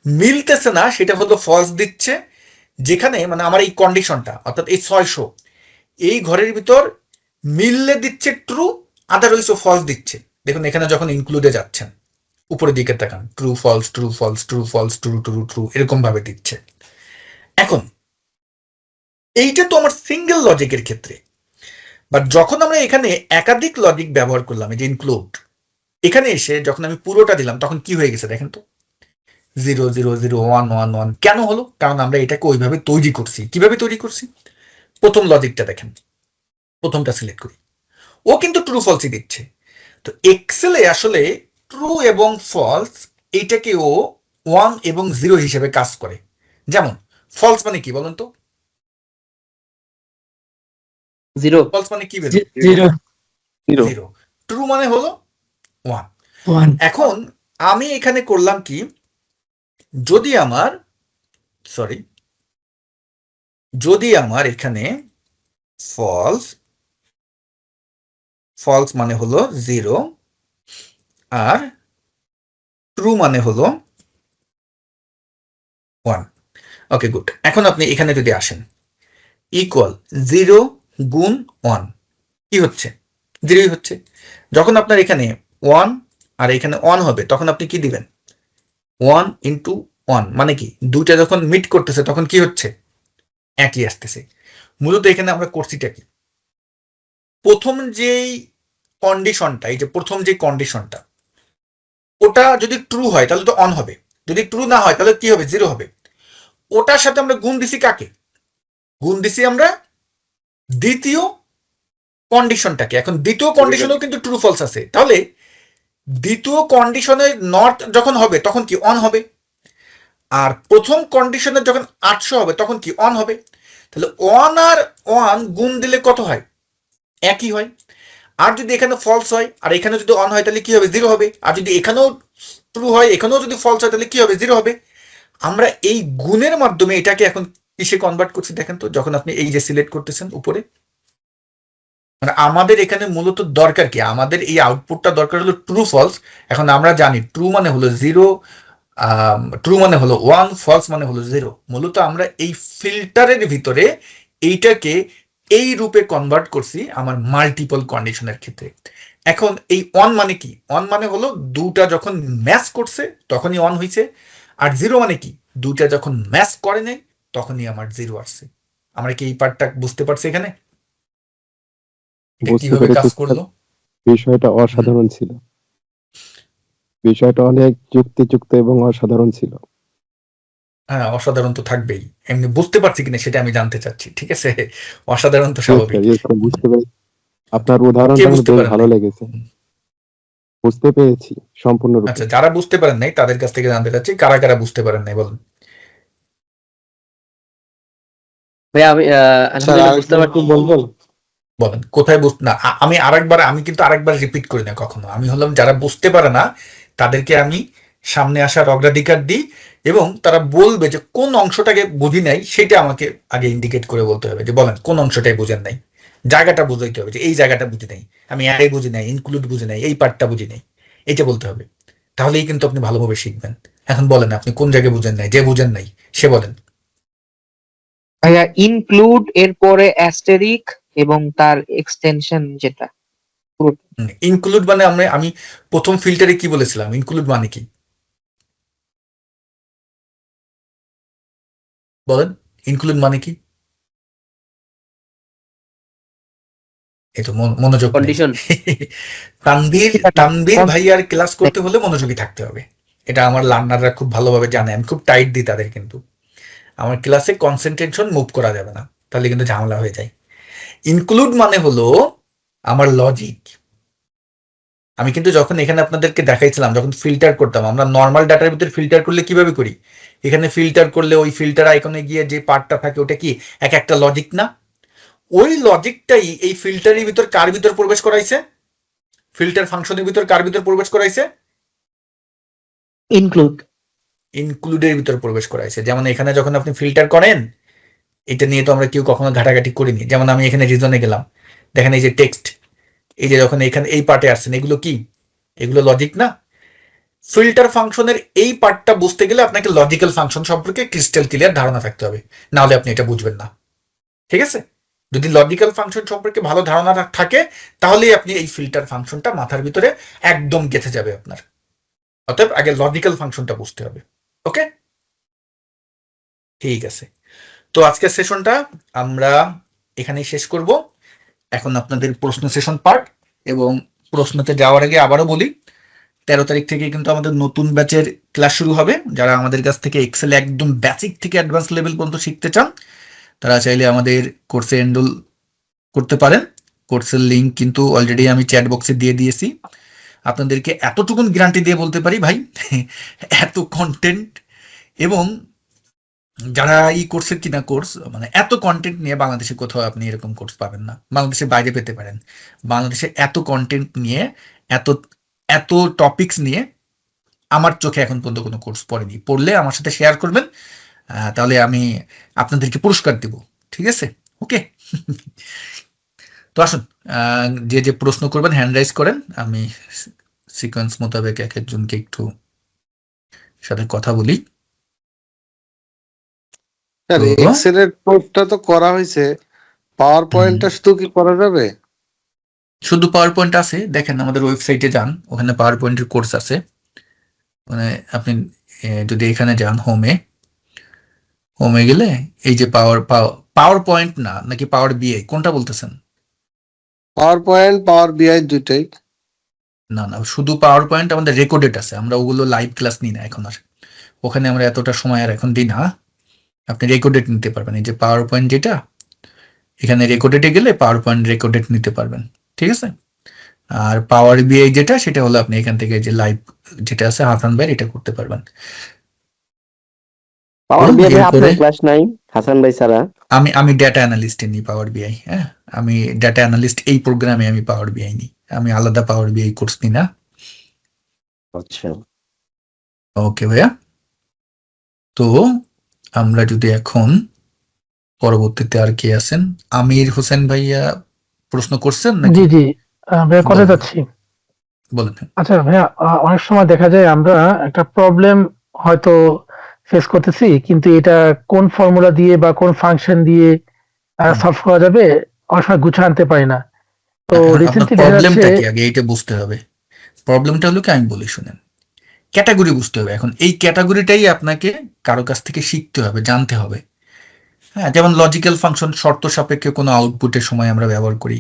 মিলতেছে না সেটা হলো ফলস দিচ্ছে, যেখানে মানে আমার এই কন্ডিশনটা অর্থাৎ এই 600 এই ঘরের ভিতর মিললে দিচ্ছে ট্রু, আদারওয়াইজ ও ফলস দিচ্ছে। দেখুন এখানে যখন ইনক্লুডে যাচ্ছেন উপরের দিকে তাকান, true false true false true false true true true এরকম ভাবে দিচ্ছে। এখন এইটা তো আমার সিঙ্গেল লজিকের ক্ষেত্রে, বাট যখন আমরা এখানে একাধিক লজিক ব্যবহার করলাম, এই যে ইনক্লুড, এখানে এসে যখন আমি পুরোটা দিলাম তখন কি হয়ে গেছে দেখেন তো, 0 0 0 1 1 1 কেন হলো? কারণ আমরা এটাকে ওইভাবে তৈরি করছি। কিভাবে তৈরি করছি? প্রথম লজিকটা দেখেন, প্রথমটা সিলেক্ট করি, ও কিন্তু ট্রু ফলসই দিচ্ছে। তো এক্সেলে আসলে ট্রু এবং ফলস এইটাকে ও 1 এবং 0 হিসেবে কাজ করে। যেমন ফলস মানে কি বলুন তো? 0 ফলস মানে কি বের? 0 0। ট্রু মানে হলো 1। এখন আমি এখানে করলাম কি, যদি আমার এখানে ফলস মানে হলো 0 আর ট্রু মানে হলো 1। Okay good. এখন আপনি এখানে যদি আসেন, ইকুয়াল 0 গুণ 1 কি হচ্ছে? 0 হচ্ছে। যখন আপনার এখানে 1 আর এখানে 1 হবে তখন আপনি কি দিবেন? 1 ইন্টু 1 মানে কি, দুইটা যখন মিট করতেছে তখন কি হচ্ছে? একই আসতেছে। মূলত এখানে আমরা করছিটা কি, প্রথম যেই কন্ডিশনটা, এই যে প্রথম যে কন্ডিশনটা, ওটা যদি ট্রু হয় তাহলে তো অন হবে, যদি ট্রু না হয় তাহলে কি হবে? 0 হবে। ওটার সাথে আমরা গুণ দিছি কাকে? গুণ দিছি আমরা দ্বিতীয় কন্ডিশনটাকে। এখন দ্বিতীয় কন্ডিশনেও কিন্তু ট্রু ফলস আছে, তাহলে দ্বিতীয় কন্ডিশনের নট যখন হবে তখন কি অন হবে, আর প্রথম কন্ডিশনের যখন 800 হবে তখন কি অন হবে। তাহলে 1 আর 1 গুণ দিলে কত হয়? একই হয়। আর যদি এখানে ফলস হয় আর এখানে যদি অন হয় তাহলে কি হবে? 0 হবে। আর যদি এখানেও ট্রু হয় এখানেও যদি ফলস হয় তাহলে কি হবে? 0 হবে। আমরা এই গুণের মাধ্যমে এটাকে এখন কিসে কনভার্ট করছি দেখেন তো, যখন আপনি এই যে সিলেক্ট করতেছেন উপরে, মানে আমাদের এখানে মূলত দরকার কি, আমাদের এই আউটপুটটা দরকার হলো ট্রু ফলস। এখন আমরা জানি ট্রু মানে হলো 0, ট্রু মানে হলো 1, ফলস মানে হলো 0। মূলত আমরা এই ফিল্টারের ভিতরে এইটাকে এই রূপে কনভার্ট করছি আমার মাল্টিপল কন্ডিশনের ক্ষেত্রে। এখন এই অন মানে কি? অন মানে হলো দুটা যখন ম্যাচ করছে তখনই অন হয়েছে, আর 0 মানে কি, দুটা যখন ম্যাচ করে নাই তখনই আমার 0 আসছে। আমরা কি এই পার্টটা বুঝতে পারছি এখানে বুঝতে কিভাবে কাজ পেরেছি। করলো? বিষয়টা অসাধারণ ছিল, বিষয়টা অনেক যুক্তিযুক্ত এবং অসাধারণ ছিল। হ্যাঁ, অসাধারণ তো থাকবেই। এমনি বুঝতে পারছি কিনা সেটা আমি জানতে চাচ্ছি। ঠিক আছে, অসাধারণ তো Yes, স্বাভাবিক। sir, yes, sir, বুঝতে পেরেছি। আপনার উদাহরণটা কে আমার বুঝতে বেশ পারেন ভালো নাই? লেগেছে, বুঝতে পেরেছি সম্পূর্ণরূপে। আচ্ছা, যারা বুঝতে পারেন নাই তাদের কাছ থেকে জানতে চাচ্ছি, কারা কারা বুঝতে পারেন নাই বলুন। ভাই আমি আলহামদুলিল্লাহ বুঝতে পারছি। বলবেন? বলেন কোথায় বুঝতে না, আমি কিন্তু আরেকবার রিপিট করি না কখনো। আমি হলাম যারা বুঝতে পারে না তাদেরকে আমি সামনে আসার অগ্রাধিকার দিই, এবং তারা বলবে যে কোন অংশটাকে বুঝি নাই সেটা আমাকে আগে ইন্ডিকেট করে বলতে হবে, যে বলেন কোন অংশটাই বুঝেন নাই, জায়গাটা বুঝাইতে হবে, যে এই জায়গাটা বুঝি নাই, আমি অ্যারে বুঝি নাই, ইনক্লুড বুঝি নাই, এই পার্টটা বুঝি নাই, এটা বলতে হবে। তাহলেই কিন্তু আপনি ভালোভাবে শিখবেন। এখন বলেন আপনি কোন জায়গায় বুঝেন নাই, যে বুঝেন নাই সে বলেন। ভাইয়া ইনক্লুড এর পরে অ্যাস্টেরিক এবং তার এক্সটেনশন যেটা ইনক্লুড মানে আমি প্রথম ফিল্টারে কি বলেছিলাম, ইনক্লুড মানে কি বলেন, ইনক্লুড মানে কি? এই তো মনোযোগ নেই। কন্ডিশন তানভীর ভাইয়ার ক্লাস করতে হলে মনোযোগী থাকতে হবে, এটা আমার লার্নাররা খুব ভালোভাবে জানে। আমি খুব টাইট দিই তাদের, কিন্তু আমার ক্লাসে কনসেন্ট্রেশন মুভ করা যাবে না, তাহলে কিন্তু ঝামেলা হয়ে যায়। ইনক্লুড মানে হলো আমার লজিক। আমি কিন্তু যখন এখানে আপনাদেরকে দেখাইছিলাম, যখন ফিল্টার করতাম, আমরা নর্মাল ডাটার ভিতরে ফিল্টার করলে কিভাবে করি, এখানে ফিল্টার করলে ওই ফিল্টার আইকনে গিয়ে যে পার্টটা থাকে ওটা কি এক একটা লজিক না? ওই লজিকটাই এই ফিল্টারের ভিতর কার ভিতর প্রবেশ করাইছে, ফিল্টার ফাংশনের ভিতর কার ভিতর প্রবেশ করাইছে? ইনক্লুডের ভিতর প্রবেশ করাইছে। যেমন এখানে যখন আপনি ফিল্টার করেন, এটা নিয়ে তো আমরা কেউ কখনো ঘাটাঘাটি করিনি। যেমন আমি এখানে রিজনে গেলাম, দেখেন এই যে টেক্সট, এই যে যখন এখানে এই পার্টে আসছেন, এগুলো কি, এগুলো লজিক না? ফিল্টার ফাংশনের এই পার্টটা বুঝতে গেলে আপনাকে লজিক্যাল ফাংশন সম্পর্কে ক্রিস্টাল ক্লিয়ার ধারণা থাকতে হবে, না হলে আপনি এটা বুঝবেন না। ঠিক আছে, যদি লজিক্যাল ফাংশন সম্পর্কে ভালো ধারণা থাকে তাহলেই আপনি এই ফিল্টার ফাংশনটা মাথার ভিতরে একদম গেঁথে যাবে আপনার। অতএব আগে লজিক্যাল ফাংশনটা বুঝতে হবে। ওকে, ঠিক আছে। তো আজকের সেশনটা আমরা এখানেই শেষ করব। এখন আপনাদের প্রশ্ন সেশন পার্ট, এবং প্রশ্নতে যাওয়ার আগে আবারও বলি 13 তারিখ থেকে কিন্তু আমাদের নতুন ব্যাচের ক্লাস শুরু হবে। যারা আমাদের কাছ থেকে এক্সেল একদম বেসিক থেকে অ্যাডভান্স লেভেল পর্যন্ত শিখতে চান তারা চাইলে আমাদের কোর্সে এনরোল করতে পারেন। কোর্সের লিঙ্ক কিন্তু অলরেডি আমি চ্যাট বক্সে দিয়ে দিয়েছি। আপনাদেরকে এতটুকুন গ্যারান্টি দিয়ে বলতে পারি ভাই, এত কন্টেন্ট এবং যারা এই কোর্সের কিনা কোর্স, মানে এত কন্টেন্ট নিয়ে বাংলাদেশে কোথাও আপনি এরকম কোর্স পাবেন না। বাংলাদেশের বাইরে পেতে পারেন। বাংলাদেশে এত কন্টেন্ট নিয়ে, এত এত টপিকস নিয়ে আমার চোখে এখন পর্যন্ত কোনো কোর্স পড়েনি। পড়লে আমার সাথে শেয়ার করবেন, তাহলে আমি আপনাদেরকে পুরস্কার দিব। ঠিক আছে, ওকে। তো আসুন, যে যে প্রশ্ন করবেন হ্যান্ড রাইজ করেন, আমি সিকোয়েন্স মোতাবেক এক একজনকে একটু সাথে কথা বলি। স্যার, এক্সেল এর কোর্সটা তো করা হয়েছে, পাওয়ার পয়েন্টটা শুধু কি করা যাবে? শুধু পাওয়ার পয়েন্ট আছে, দেখেন আমাদের ওয়েবসাইটে যান, ওখানে পাওয়ার পয়েন্টের কোর্স আছে। মানে আপনি যদি এখানে যান হোমে গেলে এই যে পাওয়ার পয়েন্ট না, নাকি পাওয়ার বিআই কোনটা বলতেছেন? পাওয়ার পয়েন্ট, পাওয়ার বিআই দুইটাই। না না, শুধু পাওয়ার পয়েন্ট আমাদের রেকর্ডেড আছে, আমরা ওগুলো লাইভ ক্লাস নিই না এখন আর। ওখানে আমরা এতটা সময় আর এখন দিই না। আপনি রেকর্ডেড নিতে পারবেন। এই যে পাওয়ার পয়েন্ট, যেটা এখানে রেকর্ডেডে গেলে পাওয়ার পয়েন্ট রেকর্ডেড নিতে পারবেন। ঠিক আছে, আর পাওয়ার বিআই যেটা, সেটা হলো আপনি এখান থেকে যে লাইভ যেটা আছে হাসান ভাই, এটা করতে পারবেন। পাওয়ার বিআই এরপরে আপনার ক্লাস নাই হাসান ভাই ছাড়া? আমি ডেটা অ্যানালিস্টে নিই পাওয়ার বিআই। হ্যাঁ, আমি ডেটা অ্যানালিস্ট এই প্রোগ্রামে আমি পাওয়ার বিআই নিই, আমি আলাদা পাওয়ার বিআই কোর্স নিই না। আচ্ছা, ওকে ভাইয়া। তো আমরা যদি এখন পরবর্তীতে আর কে আছেন, আমির হোসেন ভাইয়া প্রশ্ন করছেন নাকি? জি জি ভাইয়া কথা বলেন। যাচ্ছি। বলেন। আচ্ছা ভাইয়া, অনেক সময় দেখা যায় আমরা একটা প্রবলেম হয়তো ফেস করতেছি, কিন্তু এটা কোন ফর্মুলা দিয়ে বা কোন ফাংশন দিয়ে সলভ করা যাবে অনেক সময় গুছিয়ে আনতে পারি না। তো এখন আপনার রিসেন্টলি দেখা প্রবলেমটা যাচ্ছে কি আগে এইটা বুঝতে হবে। প্রবলেমটা হলো কি, আমি বলি শুনেন, ক্যাটাগরি বুঝতে হবে। এখন এই ক্যাটাগরিটাই আপনাকে কারো কাছ থেকে শিখতে হবে, জানতে হবে। হ্যাঁ, যেমন লজিক্যাল ফাংশন শর্ত সাপেক্ষে কোনো আউটপুটের সময় আমরা ব্যবহার করি।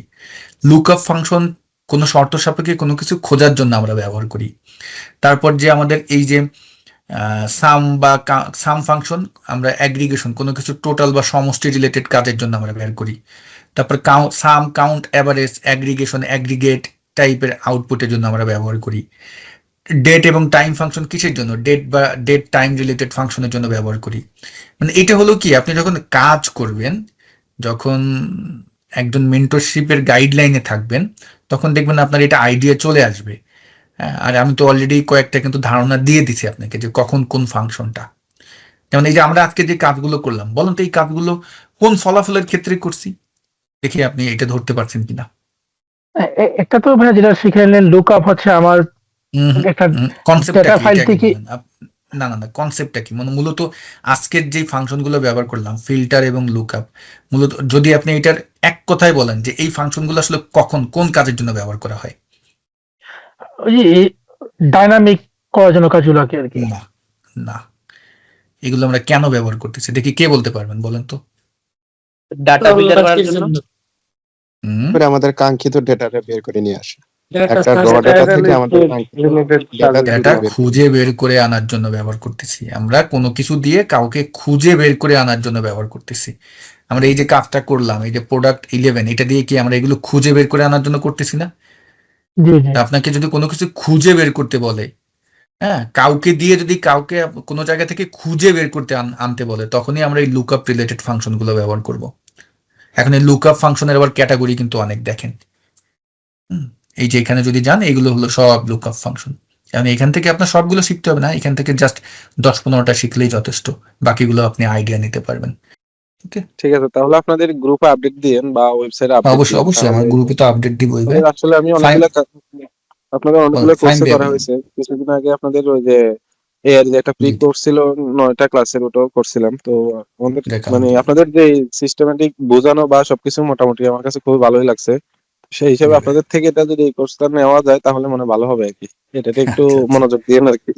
লুকআপ ফাংশন কোনো শর্ত সাপেক্ষে কোনো কিছু খোঁজার জন্য আমরা ব্যবহার করি। তারপর যে আমাদের এই যে সাম ফাংশন, আমরা অ্যাগ্রিগেশন কোনো কিছু টোটাল বা সমষ্টি রিলেটেড কাজের জন্য আমরা বের করি। তারপর সাম, কাউন্ট, অ্যাভারেজ, অ্যাগ্রিগেশন, অ্যাগ্রিগেট টাইপের আউটপুটের জন্য আমরা ব্যবহার করি। ডেট এবং টাইম ফাংশন কিসের জন্য? ডেট বা ডেট টাইম রিলেটেড ফাংশনের জন্য ব্যবহার করি। মানে এটা হলো কি, আপনি যখন কাজ করবেন, যখন একজন মেন্টরশিপের গাইডলাইনে থাকবেন, তখন দেখবেন আপনার এটা আইডিয়া চলে আসবে। আর আমি তো অলরেডি কয়েকটা কিন্তু ধারণা দিয়ে দিছি আপনাকে যে কখন কোন ফাংশনটা। যেমন এই যে আমরা আজকে যে কাজগুলো করলাম, বলুন তো এই কাজগুলো কোন ফলাফলের ক্ষেত্রে করছি, দেখি আপনি এটা ধরতে পারছেন কিনা। একটা তো ভাইয়া যেটা শিখাইলেন, লুক আপ হচ্ছে আমার একটা কনসেপ্টটা ডেটা কি ফাইল এটা থেকে। না না না, কনসেপ্টটা কি, মানে মূলত আজকের যে ফাংশনগুলো ব্যবহার করলাম, ফিল্টার এবং লুকআপ, মূলত যদি আপনি এটার এক কথায় বলেন যে এই ফাংশনগুলো আসলে কখন কোন কাজের জন্য ব্যবহার করা হয়? ওই যে ডাইনামিক করার জন্য কাজগুলো আর কি। না না, এগুলো আমরা কেন ব্যবহার করতেছি দেখি, কে বলতে পারবেন বলেন তো? ডাটা ফিল্টার করার জন্য। করে আমাদের কাঙ্ক্ষিত ডেটাটা বের করে নিয়ে আসে। একটা র ডেটা থেকে আমাদের কাঙ্ক্ষিত ডেটা খুঁজে বের করে আনার জন্য ব্যবহার করতেছি। আমরা কোনো কিছু দিয়ে কাউকে খুঁজে বের করে আনার জন্য ব্যবহার করতেছি। আমরা এই যে কাজটা করলাম, এই যে প্রোডাক্ট 11, এটা দিয়ে কি আমরা এগুলো খুঁজে বের করে আনার জন্য করতেছি না? জি জি। আপনাকে যদি কোনো কিছু খুঁজে বের করতে বলে, হ্যাঁ, কাউকে দিয়ে যদি কাউকে কোনো জায়গা থেকে খুঁজে বের করতে আনতে বলে, তখনই আমরা এই লুকআপ রিলেটেড ফাংশন গুলো ব্যবহার করব। এখন এই লুকআপ ফাংশনের আবার ক্যাটাগরি কিন্তু অনেক, দেখেন এই যে এখানে যদি যান, এগুলো হলো সব লুকআপ ফাংশন। এখন এখান থেকে আপনার সবগুলো শিখতে হবে না, এখান থেকে জাস্ট 10-15টা শিখলেই যথেষ্ট, বাকিগুলো আপনি আইডিয়া নিতে পারবেন। ঠিক আছে, তাহলে আপনাদের গ্রুপে আপডেট দিয়েন বা ওয়েবসাইটে আপডেট। অবশ্যই অবশ্যই, আমার গ্রুপে তো আপডেট দিবই। আসলে আমি অনেকগুলো আপনাদের অনেকগুলো ফাইন কোর্সে ভাইয়া করা বলেন। হয়েছে। কিছুদিন আগে আপনাদের ওই যে এআই যে একটা প্রি জি, কোর্স ছিল 9টা ক্লাসের, ওটাও করছিলাম। তো আমাদের যাক মানে আলহামদুলিল্লাহ। আপনাদের যে সিস্টেমেটিক বোঝানো বা সবকিছু মোটামুটি আমার কাছে খুবই ভালোই লাগছে। সেই হিসেবে জি ভাই। আপনাদের থেকে এটা যদি এই কোর্সটা নেওয়া যায় তাহলে মানে ভালো হবে আর কি। এটাতে একটু আচ্ছা আচ্ছা। মনোযোগ দিয়েন আর কি।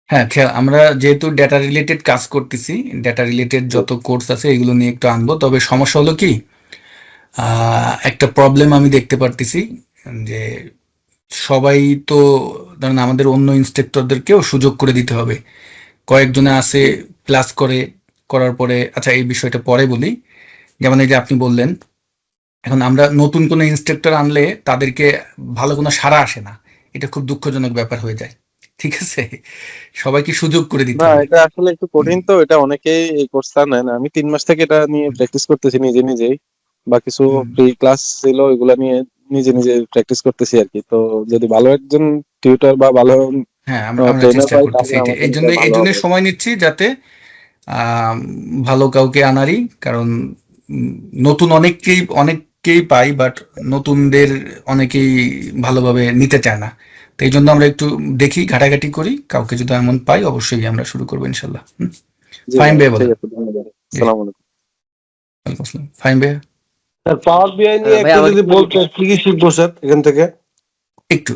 হ্যাঁ, আমরা যেহেতু ডেটা রিলেটেড কাজ করতেছি, ডেটা রিলেটেড যত কোর্স আছে এগুলো নিয়ে একটু আনবো। তবে সমস্যা হলো কি, একটা প্রবলেম আমি দেখতে পারতেছি যে সবাই তো, ধরেন আমাদের অন্য ইনস্ট্রাক্টরদেরকেও সুযোগ করে দিতে হবে। কয়েকজনে আছে ক্লাস করার পরে, আচ্ছা এই বিষয়টা পরে বলি। যেমন এই যে আপনি বললেন, এখন আমরা নতুন কোনো ইনস্ট্রাক্টর আনলে তাদেরকে ভালো কোনো সাড়া আসে না। এটা খুব দুঃখজনক ব্যাপার হয়ে যায়। ঠিক আছে? সবাইকে সুযোগ করে দিতে না, হবে। এটা আসলে একটু কঠিন, তো এটা অনেকেই এই কোর্সটা নেয় না। আমি 3 মাস থেকে এটা নিয়ে প্র্যাকটিস করতেছি নিজেই, বা কিছু হুম। ফ্রি ক্লাস ছিল ওইগুলা নিয়ে নিজে প্র্যাকটিস করতেছি আর কি। তো যদি ভালো একজন টিউটর বা ভালো হ্যাঁ, আমরা ট্রেনার চেষ্টা পাই করতেছি তাহলে এটা। আমার জন্য এটা এই ভালো জন্য হবে। সময় নিচ্ছি যাতে আম, ভালো কাউকে আনারই, কারণ উম, নতুন অনেককেই পাই, বাট নতুনদের অনেকেই ভালোভাবে নিতে চায় না। তো এই জন্য আমরা একটু দেখি, ঘাটাঘাটি করি, কাউকে যদি এমন পাই অবশ্যই আমরা শুরু করবো ইনশাল্লাহ। জি ফাইন ভাই, ভাই ঠিক বলেন। আছে, ধন্যবাদ। জি, আসসালামু আলাইকুম। ওয়ালাইকুম আসসালাম। ফাইন ভাই, পাওয়ার বিআই নিয়ে ভাই একটু আমার যদি বলতে কি কি শিখবো স্যার এখান থেকে? একটু